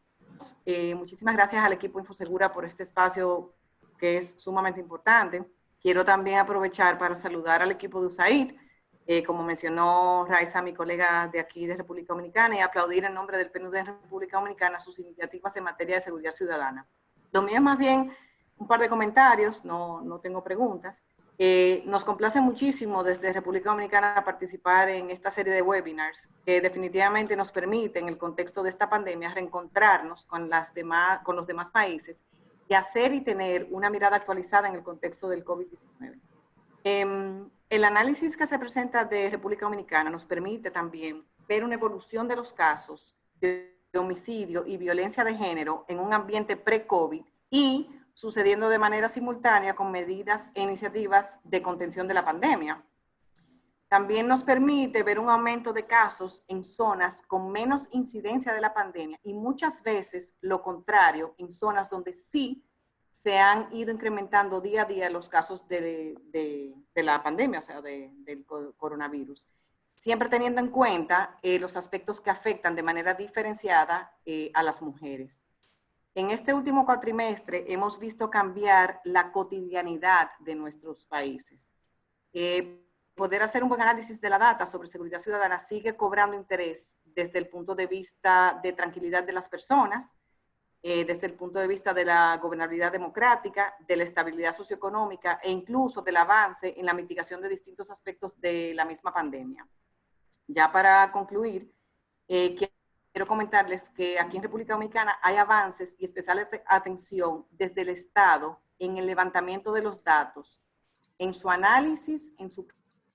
Muchísimas gracias al equipo Infosegura por este espacio que es sumamente importante. Quiero también aprovechar para saludar al equipo de USAID, como mencionó Raiza, mi colega de aquí de República Dominicana, y aplaudir en nombre del PNUD de República Dominicana sus iniciativas en materia de seguridad ciudadana. Lo mío es más bien un par de comentarios, no tengo preguntas. Nos complace muchísimo desde República Dominicana participar en esta serie de webinars que definitivamente nos permite en el contexto de esta pandemia reencontrarnos con los demás países y hacer y tener una mirada actualizada en el contexto del COVID-19. El análisis que se presenta de República Dominicana nos permite también ver una evolución de los casos de homicidio y violencia de género en un ambiente pre-COVID y sucediendo de manera simultánea con medidas e iniciativas de contención de la pandemia. También nos permite ver un aumento de casos en zonas con menos incidencia de la pandemia y muchas veces lo contrario, en zonas donde sí se han ido incrementando día a día los casos de la pandemia, o sea, del coronavirus. Siempre teniendo en cuenta los aspectos que afectan de manera diferenciada a las mujeres. En este último cuatrimestre hemos visto cambiar la cotidianidad de nuestros países. Poder hacer un buen análisis de la data sobre seguridad ciudadana sigue cobrando interés desde el punto de vista de tranquilidad de las personas, desde el punto de vista de la gobernabilidad democrática, de la estabilidad socioeconómica e incluso del avance en la mitigación de distintos aspectos de la misma pandemia. Ya para concluir, quiero comentarles que aquí en República Dominicana hay avances y especial atención desde el Estado en el levantamiento de los datos, en su análisis, en su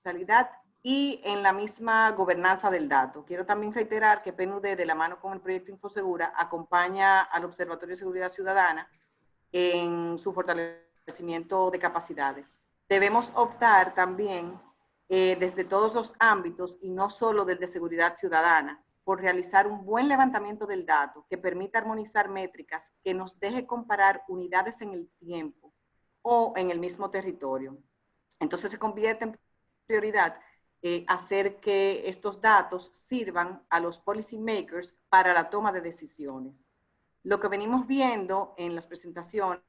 calidad y en la misma gobernanza del dato. Quiero también reiterar que PNUD, de la mano con el proyecto Infosegura, acompaña al Observatorio de Seguridad Ciudadana en su fortalecimiento de capacidades. Debemos optar también desde todos los ámbitos y no solo del de seguridad ciudadana, por realizar un buen levantamiento del dato que permita armonizar métricas que nos deje comparar unidades en el tiempo o en el mismo territorio. Entonces se convierte en prioridad hacer que estos datos sirvan a los policy makers para la toma de decisiones. Lo que venimos viendo en las presentaciones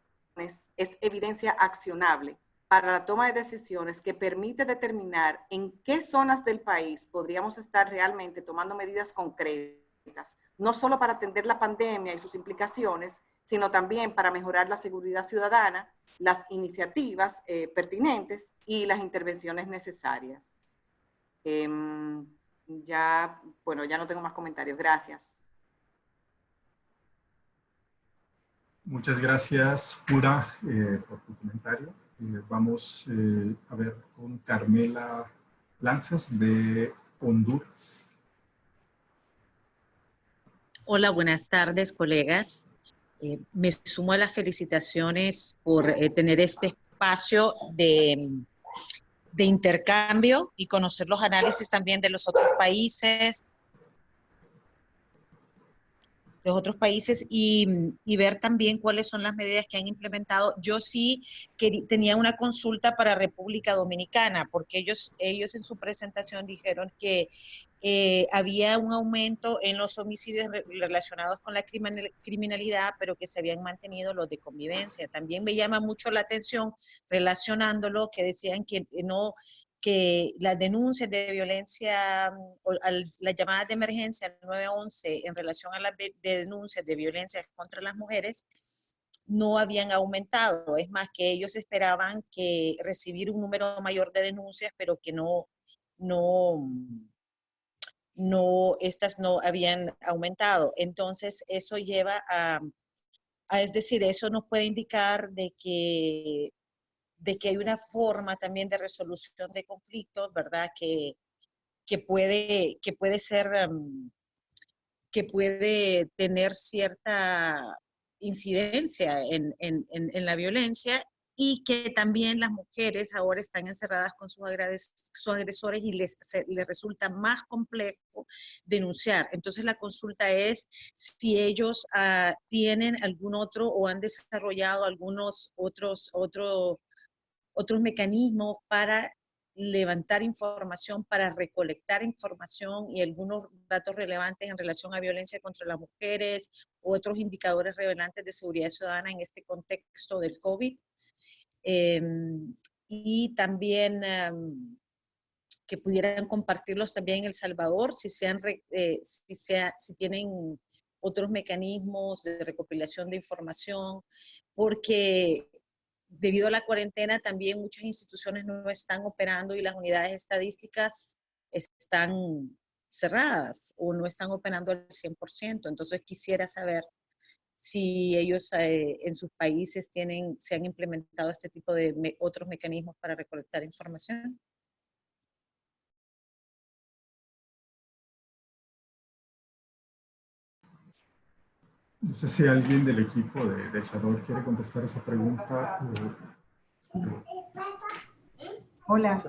es evidencia accionable para la toma de decisiones que permite determinar en qué zonas del país podríamos estar realmente tomando medidas concretas, no solo para atender la pandemia y sus implicaciones, sino también para mejorar la seguridad ciudadana, las iniciativas pertinentes y las intervenciones necesarias. Ya no tengo más comentarios. Gracias. Muchas gracias, Pura, por tu comentario. Vamos a ver con Carmela Lanzas de Honduras. Hola, buenas tardes, colegas. Me sumo a las felicitaciones por tener este espacio de intercambio y conocer los análisis también de los otros países, y ver también cuáles son las medidas que han implementado. Yo sí tenía una consulta para República Dominicana, porque ellos en su presentación dijeron que había un aumento en los homicidios relacionados con la criminalidad, pero que se habían mantenido los de convivencia. También me llama mucho la atención, relacionándolo, que decían que las denuncias de violencia, o las llamadas de emergencia al 911 en relación a las denuncias de violencia contra las mujeres no habían aumentado. Es más, que ellos esperaban que recibir un número mayor de denuncias, pero que estas no habían aumentado. Entonces, eso lleva es decir, eso nos puede indicar de que hay una forma también de resolución de conflictos, ¿verdad? Que puede tener cierta incidencia en la violencia, y que también las mujeres ahora están encerradas con sus agresores y les resulta más complejo denunciar. Entonces la consulta es si ellos tienen algún otro o han desarrollado algunos otros mecanismos para levantar información, para recolectar información y algunos datos relevantes en relación a violencia contra las mujeres, u otros indicadores relevantes de seguridad ciudadana en este contexto del COVID. Y también que pudieran compartirlos también en El Salvador, si tienen otros mecanismos de recopilación de información, porque debido a la cuarentena también muchas instituciones no están operando y las unidades estadísticas están cerradas o no están operando al 100%. Entonces quisiera saber si ellos en sus países se han implementado este tipo de otros mecanismos para recolectar información. No sé si alguien del equipo de El Salvador quiere contestar esa pregunta. Hola.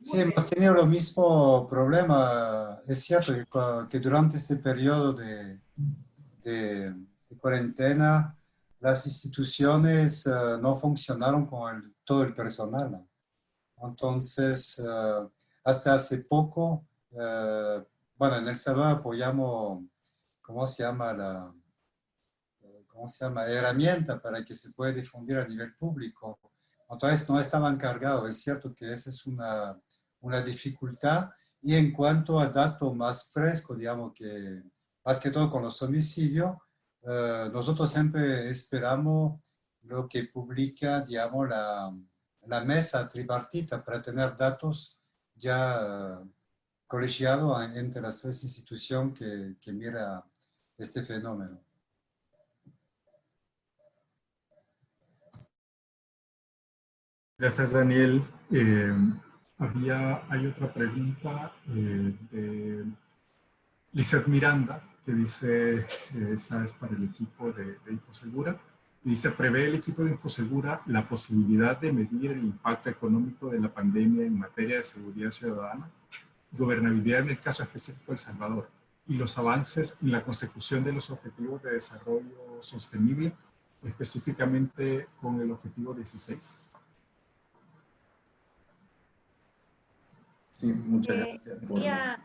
Sí, hemos tenido lo mismo problema. Es cierto que durante este periodo de cuarentena, las instituciones no funcionaron con todo el personal. Entonces, hasta hace poco, bueno, en El Salvador apoyamos, ¿cómo se llama la herramienta para que se pueda difundir a nivel público? Entonces no estaban cargados. Es cierto que esa es una dificultad. Y en cuanto a datos más frescos, digamos que más que todo con los homicidios, nosotros siempre esperamos lo que publica, digamos, la mesa tripartita para tener datos ya colegiados entre las tres instituciones que mira este fenómeno. Gracias, Daniel. Hay otra pregunta de Lizeth Miranda, que dice, esta es para el equipo de Infosegura, y dice, ¿prevé el equipo de Infosegura la posibilidad de medir el impacto económico de la pandemia en materia de seguridad ciudadana, gobernabilidad en el caso específico de El Salvador, y los avances en la consecución de los objetivos de desarrollo sostenible, específicamente con el objetivo 16? Sí, muchas gracias. Voy a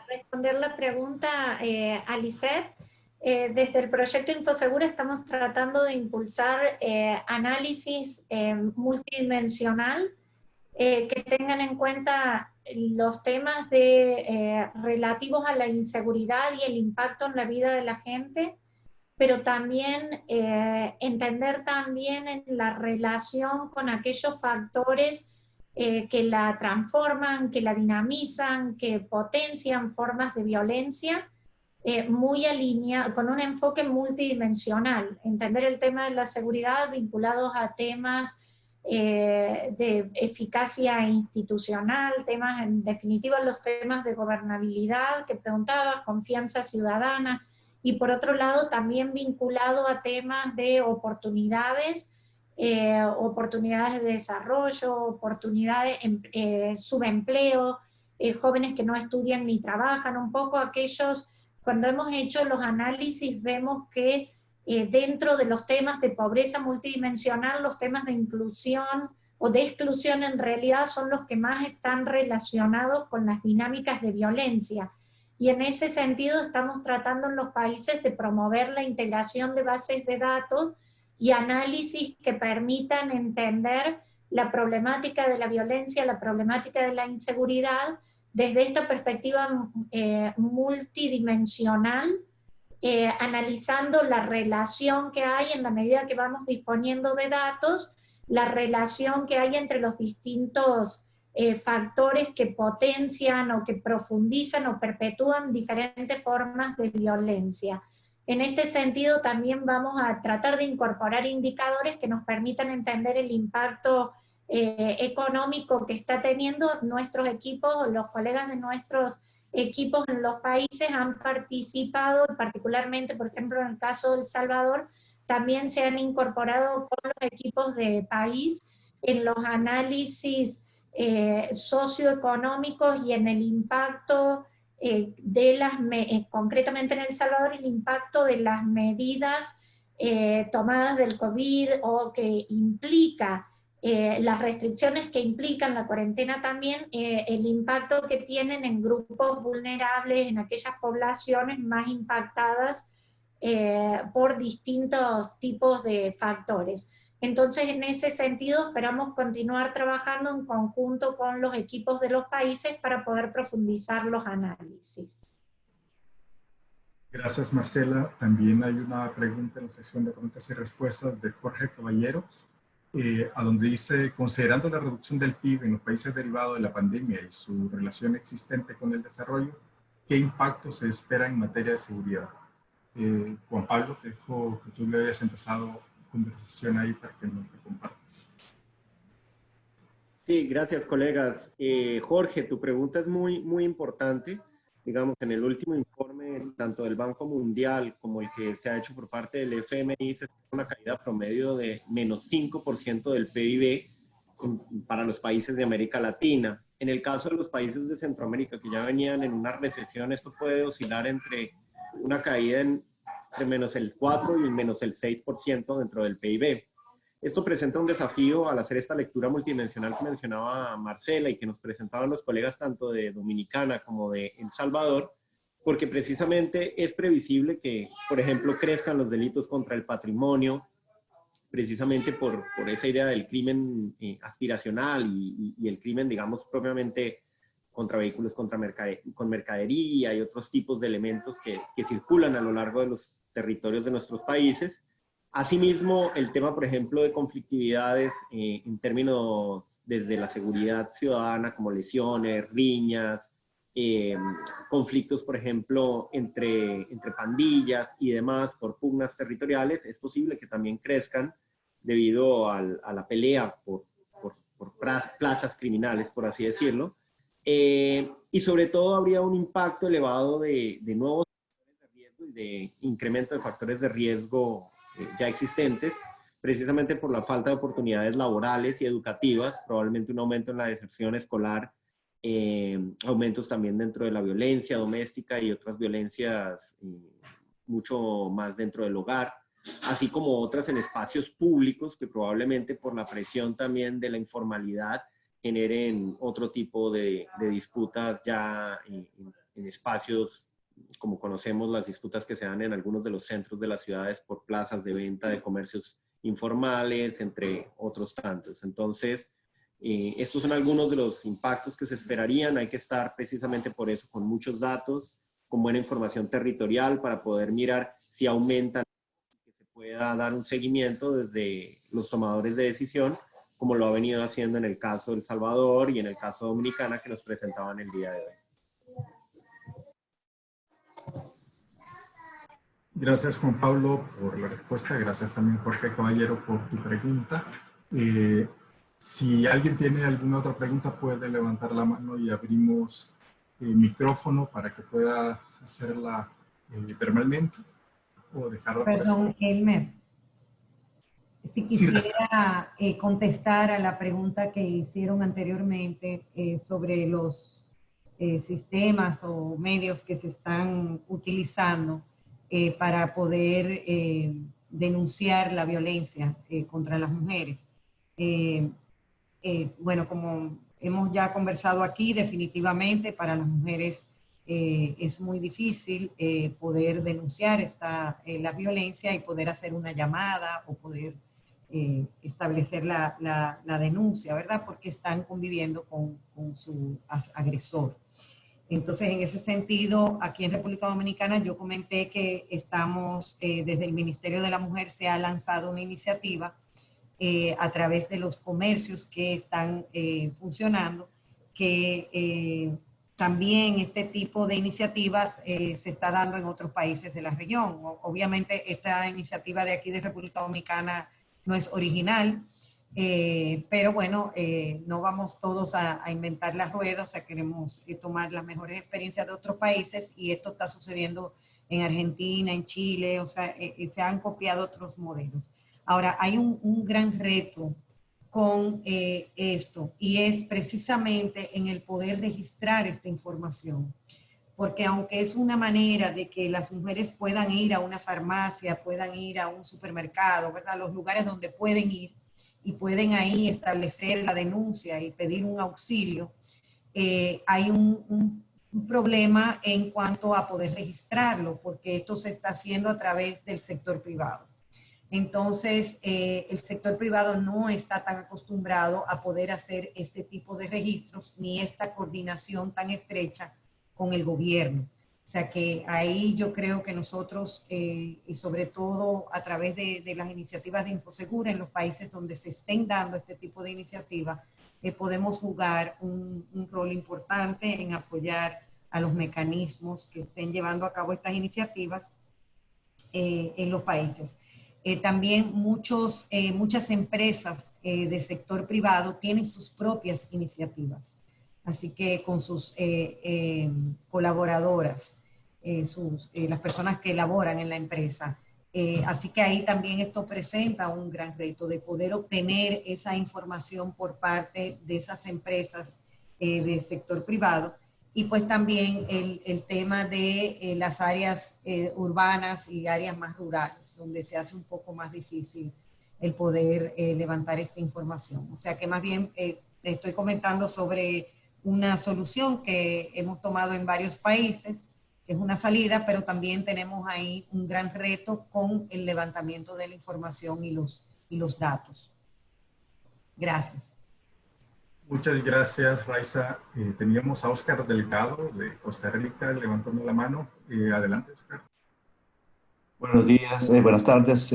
responder la pregunta a Lizeth. Desde el proyecto Infosegura estamos tratando de impulsar análisis multidimensional que tengan en cuenta los temas de, relativos a la inseguridad y el impacto en la vida de la gente, pero también entender también en la relación con aquellos factores que la transforman, que la dinamizan, que potencian formas de violencia, muy alineado, con un enfoque multidimensional. Entender el tema de la seguridad vinculados a temas de eficacia institucional, temas, en definitiva, los temas de gobernabilidad que preguntabas, confianza ciudadana, y por otro lado también vinculado a temas de oportunidades, oportunidades de desarrollo, oportunidades, subempleo, jóvenes que no estudian ni trabajan, un poco aquellos, cuando hemos hecho los análisis vemos que dentro de los temas de pobreza multidimensional, los temas de inclusión o de exclusión en realidad son los que más están relacionados con las dinámicas de violencia. Y en ese sentido estamos tratando en los países de promover la integración de bases de datos y análisis que permitan entender la problemática de la violencia, la problemática de la inseguridad, desde esta perspectiva multidimensional, analizando la relación que hay en la medida que vamos disponiendo de datos, la relación que hay entre los distintos factores que potencian o que profundizan o perpetúan diferentes formas de violencia. En este sentido también vamos a tratar de incorporar indicadores que nos permitan entender el impacto económico que está teniendo nuestros equipos o los colegas de nuestros equipos en los países han participado, particularmente, por ejemplo, en el caso de El Salvador, también se han incorporado con los equipos de país en los análisis socioeconómicos y en el impacto de las, concretamente en El Salvador, el impacto de las medidas tomadas del COVID o que implica las restricciones que implican la cuarentena también, el impacto que tienen en grupos vulnerables, en aquellas poblaciones más impactadas por distintos tipos de factores. Entonces, en ese sentido, esperamos continuar trabajando en conjunto con los equipos de los países para poder profundizar los análisis. Gracias, Marcela. También hay una pregunta en la sección de preguntas y respuestas de Jorge Caballeros, a donde dice, considerando la reducción del PIB en los países derivados de la pandemia y su relación existente con el desarrollo, ¿qué impacto se espera en materia de seguridad? Juan Pablo, te dejo que tú le hayas empezado conversación ahí para que nos lo compartas. Sí, gracias, colegas. Jorge, tu pregunta es muy importante. Digamos, en el último informe, tanto del Banco Mundial como el que se ha hecho por parte del FMI, se espera una caída promedio de menos 5% del PIB para los países de América Latina. En el caso de los países de Centroamérica que ya venían en una recesión, esto puede oscilar entre una caída entre menos el 4 y menos el 6% dentro del PIB. Esto presenta un desafío al hacer esta lectura multidimensional que mencionaba Marcela y que nos presentaban los colegas tanto de Dominicana como de El Salvador, porque precisamente es previsible que, por ejemplo, crezcan los delitos contra el patrimonio, precisamente por esa idea del crimen aspiracional y el crimen, digamos, propiamente contra vehículos, con mercadería y otros tipos de elementos que circulan a lo largo de los territorios de nuestros países. Asimismo, el tema, por ejemplo, de conflictividades en términos desde la seguridad ciudadana, como lesiones, riñas, conflictos, por ejemplo, entre pandillas y demás por pugnas territoriales, es posible que también crezcan debido a la pelea por plazas criminales, por así decirlo. Y sobre todo habría un impacto elevado de nuevos factores de riesgo y de incremento de factores de riesgo ya existentes, precisamente por la falta de oportunidades laborales y educativas, probablemente un aumento en la deserción escolar, aumentos también dentro de la violencia doméstica y otras violencias mucho más dentro del hogar, así como otras en espacios públicos que probablemente por la presión también de la informalidad generen otro tipo de disputas ya en espacios como conocemos las disputas que se dan en algunos de los centros de las ciudades por plazas de venta de comercios informales, entre otros tantos. Entonces, Estos son algunos de los impactos que se esperarían. Hay que estar precisamente por eso con muchos datos, con buena información territorial para poder mirar si aumentan, que se pueda dar un seguimiento desde los tomadores de decisión, como lo ha venido haciendo en el caso de El Salvador y en el caso de Dominicana que nos presentaban el día de hoy. Gracias, Juan Pablo, por la respuesta. Gracias también, Jorge Caballero, por tu pregunta. Si alguien tiene alguna otra pregunta, puede levantar la mano y abrimos el micrófono para que pueda hacerla verbalmente o dejarla por eso. Perdón, Elmer. Si quisiera contestar a la pregunta que hicieron anteriormente sobre los sistemas o medios que se están utilizando para poder denunciar la violencia contra las mujeres. Bueno, como hemos ya conversado aquí, definitivamente para las mujeres es muy difícil poder denunciar la violencia y poder hacer una llamada o poder establecer la denuncia, ¿verdad? Porque están conviviendo con su agresor. Entonces, en ese sentido, aquí en República Dominicana, yo comenté que estamos, desde el Ministerio de la Mujer se ha lanzado una iniciativa a través de los comercios que están funcionando, que también este tipo de iniciativas se está dando en otros países de la región. Obviamente, esta iniciativa de aquí de República Dominicana no es original, pero bueno, no vamos todos a inventar las ruedas, o sea, queremos tomar las mejores experiencias de otros países y esto está sucediendo en Argentina, en Chile, o sea, se han copiado otros modelos. Ahora, hay un gran reto con esto y es precisamente en el poder registrar esta información. Porque aunque es una manera de que las mujeres puedan ir a una farmacia, puedan ir a un supermercado, ¿verdad? Los lugares donde pueden ir y pueden ahí establecer la denuncia y pedir un auxilio, hay un problema en cuanto a poder registrarlo, porque esto se está haciendo a través del sector privado. Entonces, el sector privado no está tan acostumbrado a poder hacer este tipo de registros ni esta coordinación tan estrecha con el gobierno. O sea que ahí yo creo que nosotros, y sobre todo a través de las iniciativas de Infosegura en los países donde se estén dando este tipo de iniciativas, podemos jugar un rol importante en apoyar a los mecanismos que estén llevando a cabo estas iniciativas en los países. También muchas empresas del sector privado tienen sus propias iniciativas. Así que con sus colaboradoras, las personas que laboran en la empresa. Así que ahí también esto presenta un gran reto de poder obtener esa información por parte de esas empresas del sector privado. Y pues también el tema de las áreas urbanas y áreas más rurales, donde se hace un poco más difícil el poder levantar esta información. O sea que más bien estoy comentando sobre una solución que hemos tomado en varios países, que es una salida, pero también tenemos ahí un gran reto con el levantamiento de la información y los datos. Gracias. Muchas gracias, Raiza. Teníamos a Oscar Delgado de Costa Rica levantando la mano. Adelante, Oscar. Buenos días, buenas tardes.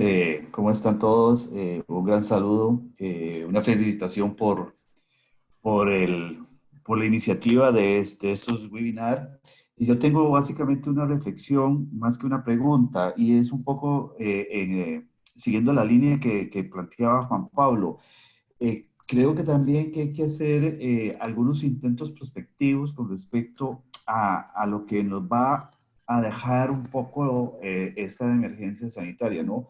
¿Cómo están todos? Un gran saludo, una felicitación por la iniciativa de estos webinars. Y yo tengo básicamente una reflexión más que una pregunta, y es un poco siguiendo la línea que planteaba Juan Pablo. Creo que también que hay que hacer algunos intentos prospectivos con respecto a lo que nos va a dejar un poco esta emergencia sanitaria, ¿no?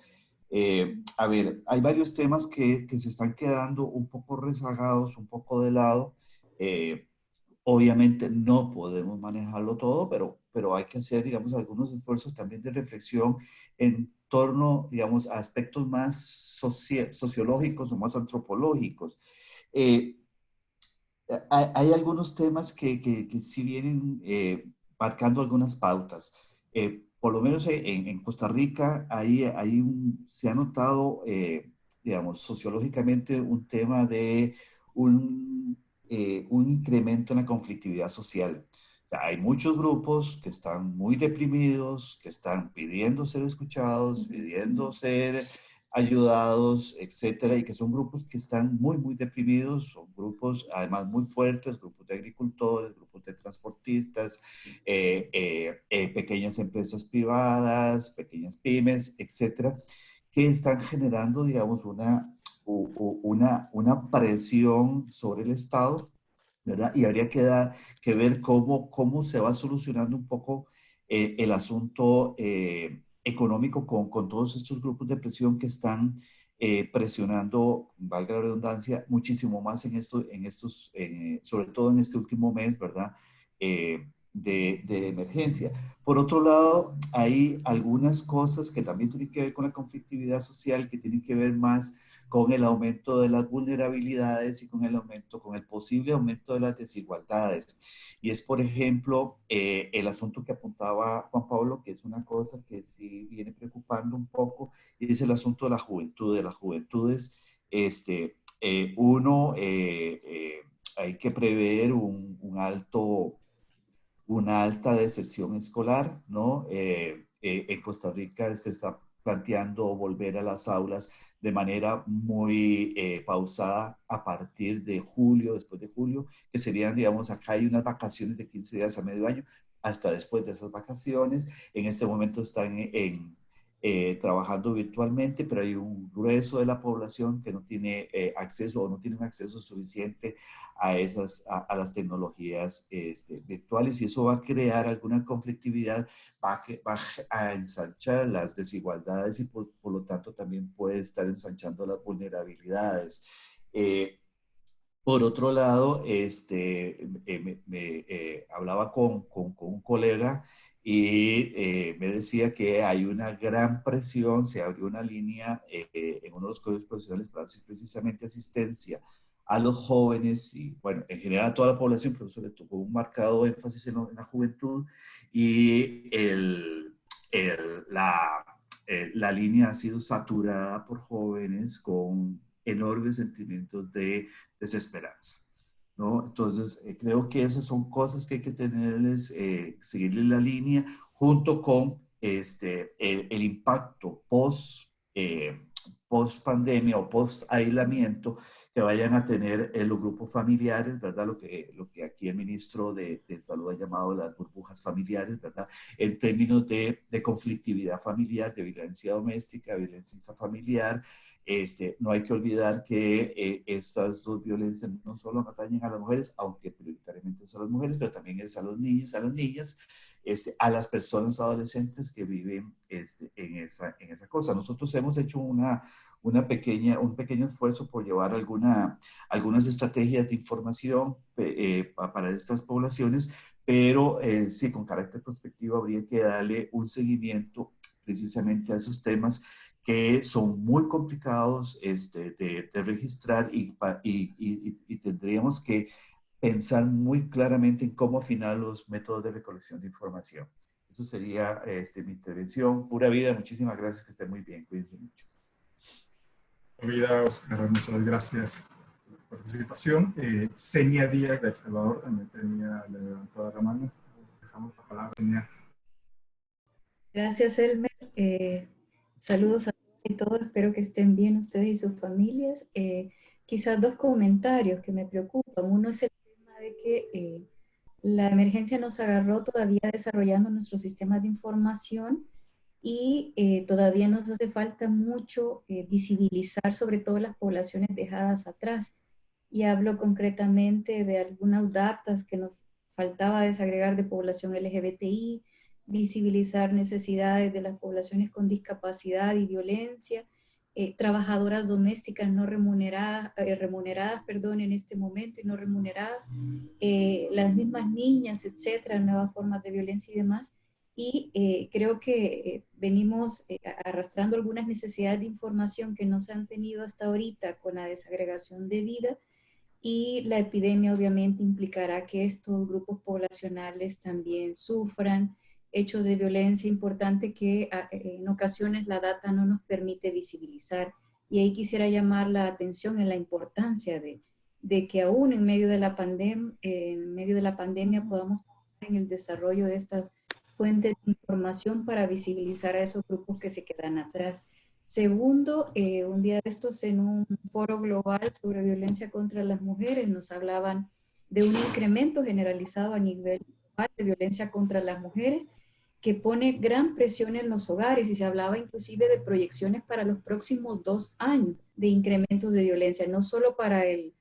A ver, hay varios temas que se están quedando un poco rezagados, un poco de lado. Obviamente no podemos manejarlo todo, pero hay que hacer, digamos, algunos esfuerzos también de reflexión en torno, digamos, a aspectos más sociológicos o más antropológicos. Hay algunos temas que sí vienen marcando algunas pautas. Por lo menos en Costa Rica se ha notado, digamos, sociológicamente un tema de un incremento en la conflictividad social. O sea, hay muchos grupos que están muy deprimidos, que están pidiendo ser escuchados, pidiendo ser ayudados, etcétera, y que son grupos que están muy, muy deprimidos, son grupos además muy fuertes, grupos de agricultores, grupos de transportistas, pequeñas empresas privadas, pequeñas pymes, etcétera, que están generando, digamos, una presión sobre el Estado, ¿verdad? Y habría que ver cómo se va solucionando un poco el asunto económico con todos estos grupos de presión que están presionando, valga la redundancia, muchísimo más sobre todo en este último mes, ¿verdad? De emergencia. Por otro lado, hay algunas cosas que también tienen que ver con la conflictividad social, que tienen que ver más con el aumento de las vulnerabilidades y con el posible aumento de las desigualdades. Y es, por ejemplo, el asunto que apuntaba Juan Pablo, que es una cosa que sí viene preocupando un poco, y es el asunto de la juventud, de las juventudes. Hay que prever una alta deserción escolar, ¿no? En Costa Rica se está planteando volver a las aulas de manera muy pausada a partir de julio, después de julio, que serían, digamos, acá hay unas vacaciones de 15 días a medio año, hasta después de esas vacaciones. En este momento están trabajando virtualmente, pero hay un grueso de la población que no tiene acceso o no tiene un acceso suficiente a las tecnologías virtuales, y eso va a crear alguna conflictividad, va a ensanchar las desigualdades y por lo tanto también puede estar ensanchando las vulnerabilidades. Por otro lado, hablaba con un colega y me decía que hay una gran presión, se abrió una línea en uno de los colegios profesionales para hacer precisamente asistencia a los jóvenes y, bueno, en general a toda la población, pero sobre todo un marcado énfasis en la juventud, y la línea ha sido saturada por jóvenes con enormes sentimientos de desesperanza, ¿no? Entonces, creo que esas son cosas que hay que tenerles, seguirles la línea, junto con el impacto post pandemia o post aislamiento que vayan a tener los grupos familiares, ¿verdad? Lo que aquí el ministro de Salud ha llamado las burbujas familiares, ¿verdad? En términos de conflictividad familiar, de violencia doméstica, violencia intrafamiliar. No hay que olvidar que estas dos violencias no solo atañen a las mujeres, aunque prioritariamente es a las mujeres, pero también es a los niños, a las niñas, a las personas adolescentes que viven en esa cosa. Nosotros hemos hecho un pequeño esfuerzo por llevar algunas estrategias de información para estas poblaciones, pero sí, con carácter prospectivo habría que darle un seguimiento precisamente a esos temas que son muy complicados de registrar, y tendríamos que pensar muy claramente en cómo afinar los métodos de recolección de información. Eso sería mi intervención. Pura vida, muchísimas gracias, que estén muy bien, cuídense mucho. Pura vida, Oscar, muchas gracias por la participación. Senia Díaz de El Salvador también tenía levantada la mano. Dejamos la palabra, Senia. Gracias, Elmer. Saludos a todos, espero que estén bien ustedes y sus familias. Quizás dos comentarios que me preocupan. Uno es el tema de que la emergencia nos agarró todavía desarrollando nuestros sistemas de información y todavía nos hace falta mucho visibilizar sobre todo las poblaciones dejadas atrás. Y hablo concretamente de algunas datas que nos faltaba desagregar de población LGBTI, visibilizar necesidades de las poblaciones con discapacidad y violencia, trabajadoras domésticas no remuneradas, en este momento y no remuneradas, las mismas niñas, etcétera, nuevas formas de violencia y demás. Y creo que venimos arrastrando algunas necesidades de información que no se han tenido hasta ahorita con la desagregación de vida, y la epidemia obviamente implicará que estos grupos poblacionales también sufran hechos de violencia importante que en ocasiones la data no nos permite visibilizar. Y ahí quisiera llamar la atención en la importancia de de que aún en medio de la pandemia podamos trabajar en el desarrollo de estas fuentes de información para visibilizar a esos grupos que se quedan atrás. Segundo, un día de estos en un foro global sobre violencia contra las mujeres nos hablaban de un incremento generalizado a nivel global de violencia contra las mujeres que pone gran presión en los hogares y se hablaba inclusive de proyecciones para los próximos 2 años de incrementos de violencia, no solo para el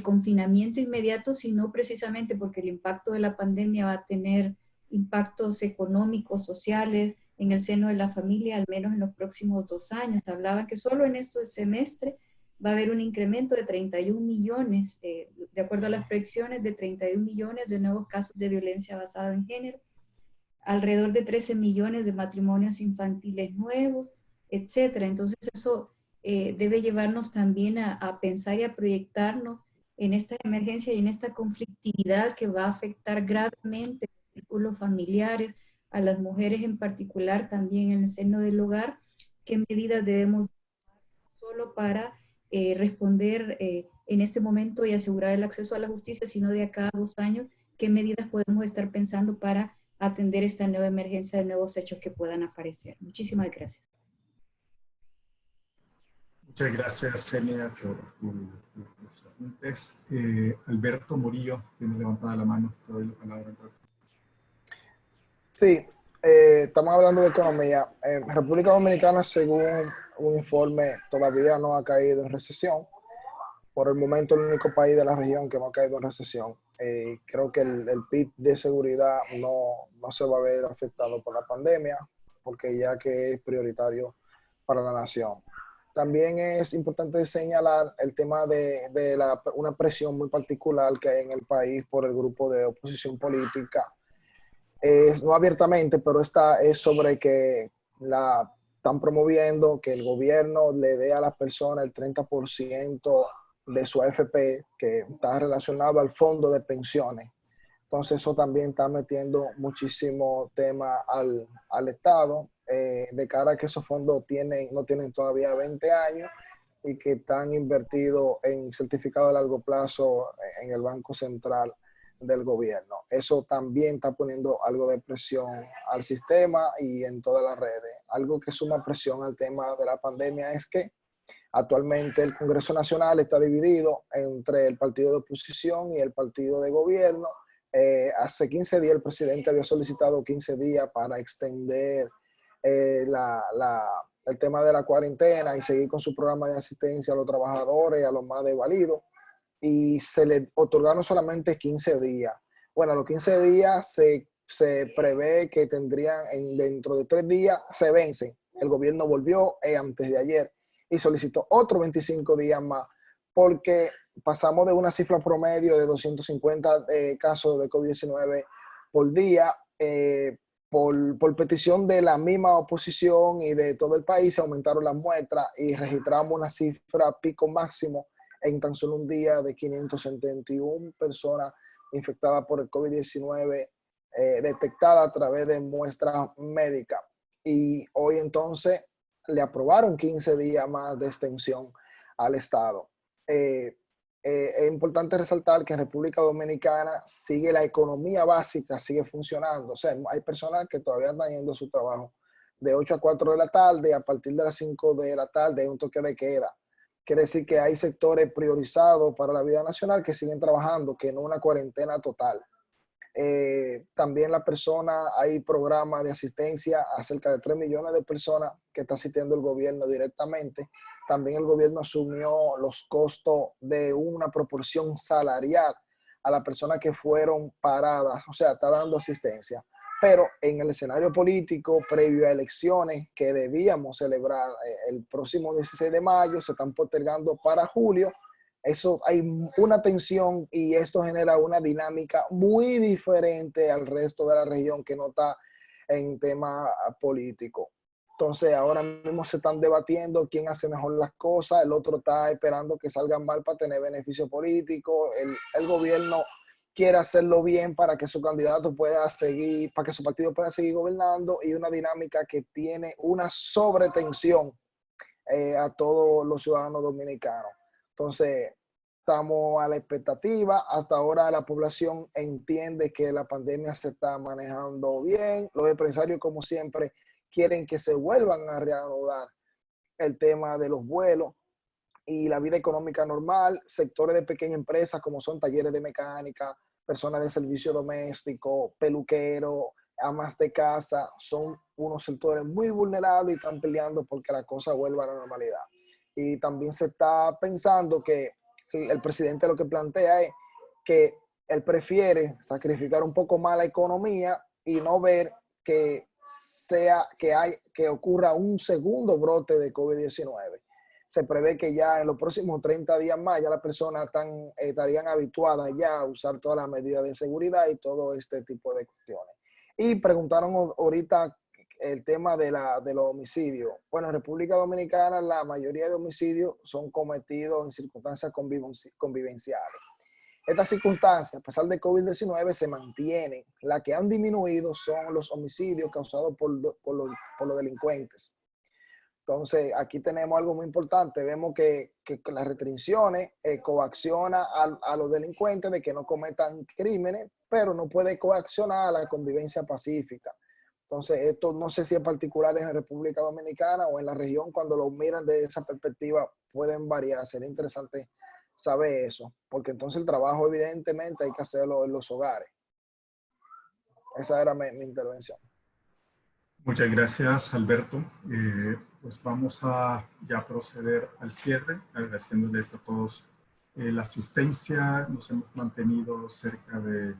confinamiento inmediato, sino precisamente porque el impacto de la pandemia va a tener impactos económicos, sociales, en el seno de la familia, al menos en los próximos 2 años. Hablaban que solo en este semestre va a haber un incremento de 31 millones, de acuerdo a las proyecciones, de 31 millones de nuevos casos de violencia basada en género, alrededor de 13 millones de matrimonios infantiles nuevos, etcétera. Entonces eso debe llevarnos también a pensar y a proyectarnos en esta emergencia y en esta conflictividad que va a afectar gravemente los círculos familiares, a las mujeres en particular, también en el seno del hogar. ¿Qué medidas debemos tomar solo para responder en este momento y asegurar el acceso a la justicia, sino de acá a 2 años? ¿Qué medidas podemos estar pensando para atender esta nueva emergencia de nuevos hechos que puedan aparecer? Muchísimas gracias. Muchas gracias, Celia, por los apuntes. Alberto Murillo tiene levantada la mano. Te doy la palabra. Sí, estamos hablando de economía. República Dominicana, según un informe, todavía no ha caído en recesión. Por el momento, el único país de la región que no ha caído en recesión. Creo que el PIB de seguridad no se va a ver afectado por la pandemia, porque ya que es prioritario para la nación. También es importante señalar el tema de una presión muy particular que hay en el país por el grupo de oposición política. No abiertamente, pero esta es sobre que están promoviendo que el gobierno le dé a las personas el 30% de su AFP, que está relacionado al fondo de pensiones. Entonces eso también está metiendo muchísimo tema al Estado, de cara a que esos fondos no tienen todavía 20 años y que están invertidos en certificados a largo plazo en el Banco Central del gobierno. Eso también está poniendo algo de presión al sistema y en todas las redes. Algo que suma presión al tema de la pandemia es que actualmente el Congreso Nacional está dividido entre el partido de oposición y el partido de gobierno. Hace 15 días el presidente había solicitado 15 días para extender el tema de la cuarentena y seguir con su programa de asistencia a los trabajadores, a los más desvalidos, y se le otorgaron solamente 15 días. Bueno, los 15 días se prevé que tendrían, dentro de 3 días se vencen. El gobierno volvió antes de ayer y solicitó otros 25 días más, porque pasamos de una cifra promedio de 250 casos de COVID-19 por día. Por petición de la misma oposición y de todo el país, se aumentaron las muestras y registramos una cifra pico máximo en tan solo un día de 571 personas infectadas por el COVID-19 detectadas a través de muestras médicas. Y hoy entonces le aprobaron 15 días más de extensión al Estado. Es importante resaltar que en República Dominicana sigue la economía básica, sigue funcionando. O sea, hay personas que todavía están yendo a su trabajo de 8 a 4 de la tarde, a partir de las 5 de la tarde hay un toque de queda. Quiere decir que hay sectores priorizados para la vida nacional que siguen trabajando, que no una cuarentena total. También hay programas de asistencia a cerca de 3 millones de personas que está asistiendo el gobierno directamente. También el gobierno asumió los costos de una proporción salarial a las personas que fueron paradas, o sea, está dando asistencia. Pero en el escenario político, previo a elecciones que debíamos celebrar el próximo 16 de mayo, se están postergando para julio. Eso hay una tensión y esto genera una dinámica muy diferente al resto de la región que no está en tema político. Entonces ahora mismo se están debatiendo quién hace mejor las cosas, el otro está esperando que salgan mal para tener beneficio político, el gobierno quiere hacerlo bien para que su candidato pueda seguir, para que su partido pueda seguir gobernando, y una dinámica que tiene una sobretensión a todos los ciudadanos dominicanos. Entonces, estamos a la expectativa. Hasta ahora la población entiende que la pandemia se está manejando bien. Los empresarios, como siempre, quieren que se vuelvan a reanudar el tema de los vuelos y la vida económica normal. Sectores de pequeña empresa como son talleres de mecánica, personas de servicio doméstico, peluqueros, amas de casa, son unos sectores muy vulnerables y están peleando porque la cosa vuelva a la normalidad. Y también se está pensando que el presidente lo que plantea es que él prefiere sacrificar un poco más la economía y no ver que ocurra un segundo brote de COVID-19. Se prevé que ya en los próximos 30 días más ya las personas estarían habituadas ya a usar todas las medidas de seguridad y todo este tipo de cuestiones. Y preguntaron ahorita el tema de los homicidios. Bueno, en República Dominicana la mayoría de homicidios son cometidos en circunstancias convivenciales. Estas circunstancias, a pesar de COVID-19, se mantienen. Las que han disminuido son los homicidios causados por los delincuentes. Entonces, aquí tenemos algo muy importante. Vemos que las restricciones coaccionan a los delincuentes de que no cometan crímenes, pero no puede coaccionar a la convivencia pacífica. Entonces, esto no sé si es particular en República Dominicana o en la región, cuando lo miran de esa perspectiva pueden variar. Sería interesante saber eso, porque entonces el trabajo evidentemente hay que hacerlo en los hogares. Esa era mi intervención. Muchas gracias, Alberto. Pues vamos a ya proceder al cierre, agradeciéndoles a todos la asistencia. Nos hemos mantenido cerca de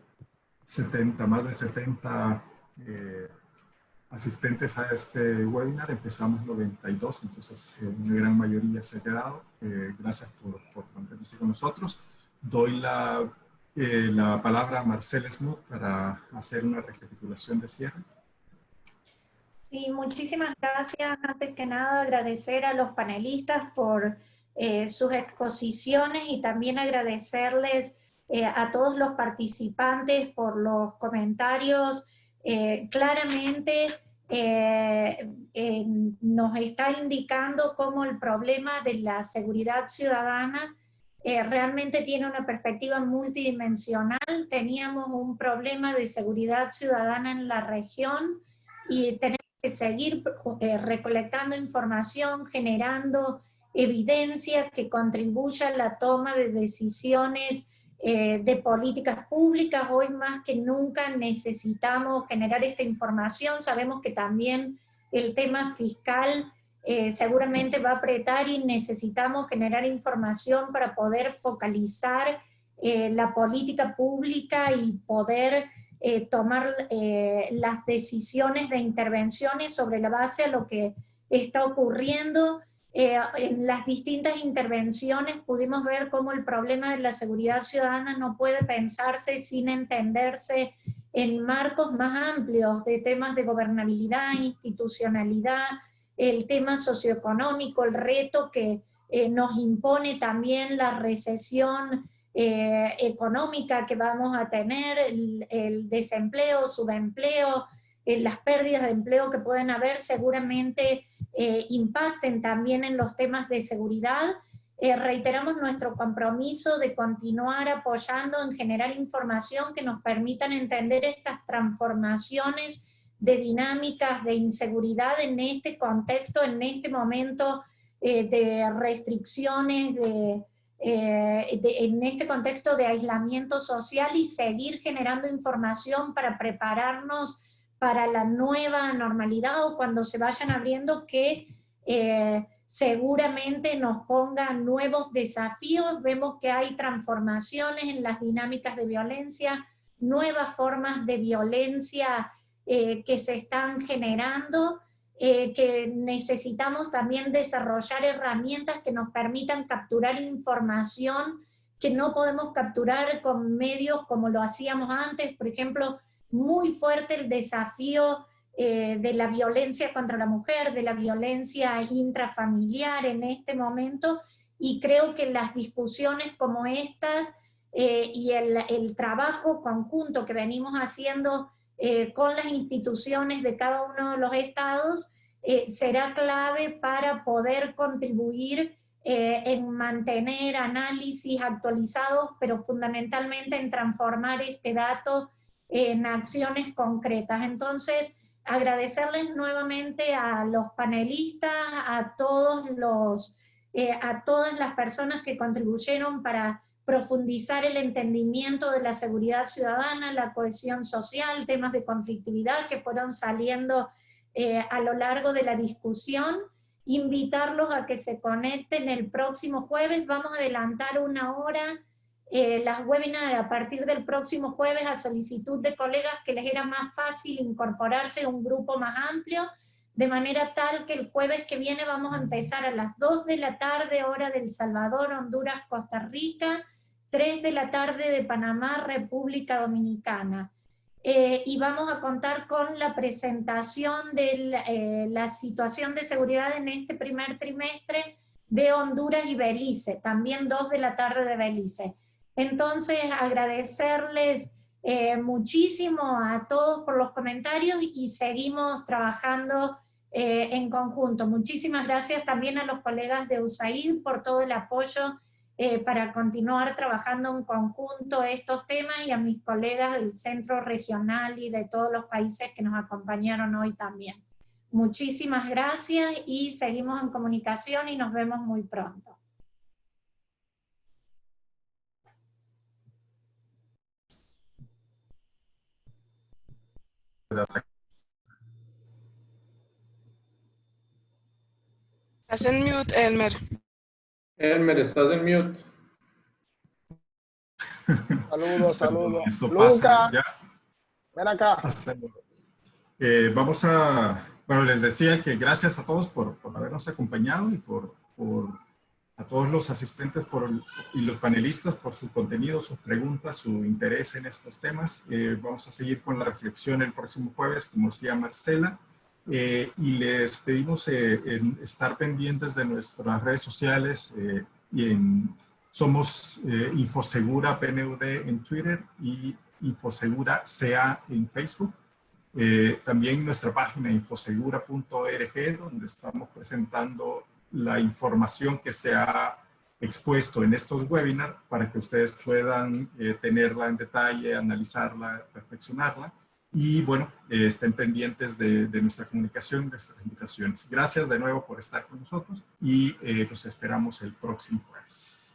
más de 70 asistentes a este webinar. Empezamos 92, entonces una gran mayoría se ha quedado. Gracias por mantenerse con nosotros. Doy la palabra a Marcela Smoot para hacer una recapitulación de cierre. Sí, muchísimas gracias. Antes que nada, agradecer a los panelistas por sus exposiciones y también agradecerles a todos los participantes por los comentarios. Claramente nos está indicando cómo el problema de la seguridad ciudadana realmente tiene una perspectiva multidimensional. Teníamos un problema de seguridad ciudadana en la región y tenemos que seguir recolectando información, generando evidencia que contribuya a la toma de decisiones de políticas públicas. Hoy más que nunca necesitamos generar esta información. Sabemos que también el tema fiscal seguramente va a apretar y necesitamos generar información para poder focalizar la política pública y poder tomar las decisiones de intervenciones sobre la base de lo que está ocurriendo. En las distintas intervenciones pudimos ver cómo el problema de la seguridad ciudadana no puede pensarse sin entenderse en marcos más amplios de temas de gobernabilidad, institucionalidad, el tema socioeconómico, el reto que nos impone también la recesión económica que vamos a tener, el desempleo, subempleo, las pérdidas de empleo que pueden haber seguramente impacten también en los temas de seguridad. Reiteramos nuestro compromiso de continuar apoyando en generar información que nos permitan entender estas transformaciones de dinámicas de inseguridad en este contexto, en este momento de restricciones, en este contexto de aislamiento social, y seguir generando información para prepararnos para la nueva normalidad o cuando se vayan abriendo, que seguramente nos pongan nuevos desafíos. Vemos que hay transformaciones en las dinámicas de violencia, nuevas formas de violencia que se están generando, que necesitamos también desarrollar herramientas que nos permitan capturar información que no podemos capturar con medios como lo hacíamos antes. Por ejemplo, muy fuerte el desafío de la violencia contra la mujer, de la violencia intrafamiliar en este momento, y creo que las discusiones como estas y el trabajo conjunto que venimos haciendo con las instituciones de cada uno de los estados será clave para poder contribuir en mantener análisis actualizados, pero fundamentalmente en transformar este dato en acciones concretas. Entonces, agradecerles nuevamente a los panelistas, a todas las personas que contribuyeron para profundizar el entendimiento de la seguridad ciudadana, la cohesión social, temas de conflictividad que fueron saliendo a lo largo de la discusión. Invitarlos a que se conecten el próximo jueves. Vamos a adelantar una hora las webinars a partir del próximo jueves a solicitud de colegas que les era más fácil incorporarse a un grupo más amplio, de manera tal que el jueves que viene vamos a empezar a las 2 de la tarde, hora del Salvador, Honduras, Costa Rica, 3 de la tarde de Panamá, República Dominicana. Y vamos a contar con la presentación de la situación de seguridad en este primer trimestre de Honduras y Belice, también 2 de la tarde de Belice. Entonces, agradecerles muchísimo a todos por los comentarios y seguimos trabajando en conjunto. Muchísimas gracias también a los colegas de USAID por todo el apoyo para continuar trabajando en conjunto estos temas, y a mis colegas del Centro Regional y de todos los países que nos acompañaron hoy también. Muchísimas gracias y seguimos en comunicación y nos vemos muy pronto. Estás en mute, Elmer. Elmer, estás en mute. Saludos, saludos. Esto pasa, Luca, ya. ven acá. Hasta luego. Bueno, les decía que gracias a todos por habernos acompañado y a todos los asistentes y los panelistas por su contenido, sus preguntas, su interés en estos temas. Vamos a seguir con la reflexión el próximo jueves, como decía Marcela. Y les pedimos estar pendientes de nuestras redes sociales somos Infosegura PNUD en Twitter y Infosegura CA en Facebook. También nuestra página infosegura.org, donde estamos presentando la información que se ha expuesto en estos webinars para que ustedes puedan tenerla en detalle, analizarla, reflexionarla. Y bueno, estén pendientes de nuestra comunicación, nuestras invitaciones. Gracias de nuevo por estar con nosotros y los esperamos el próximo jueves.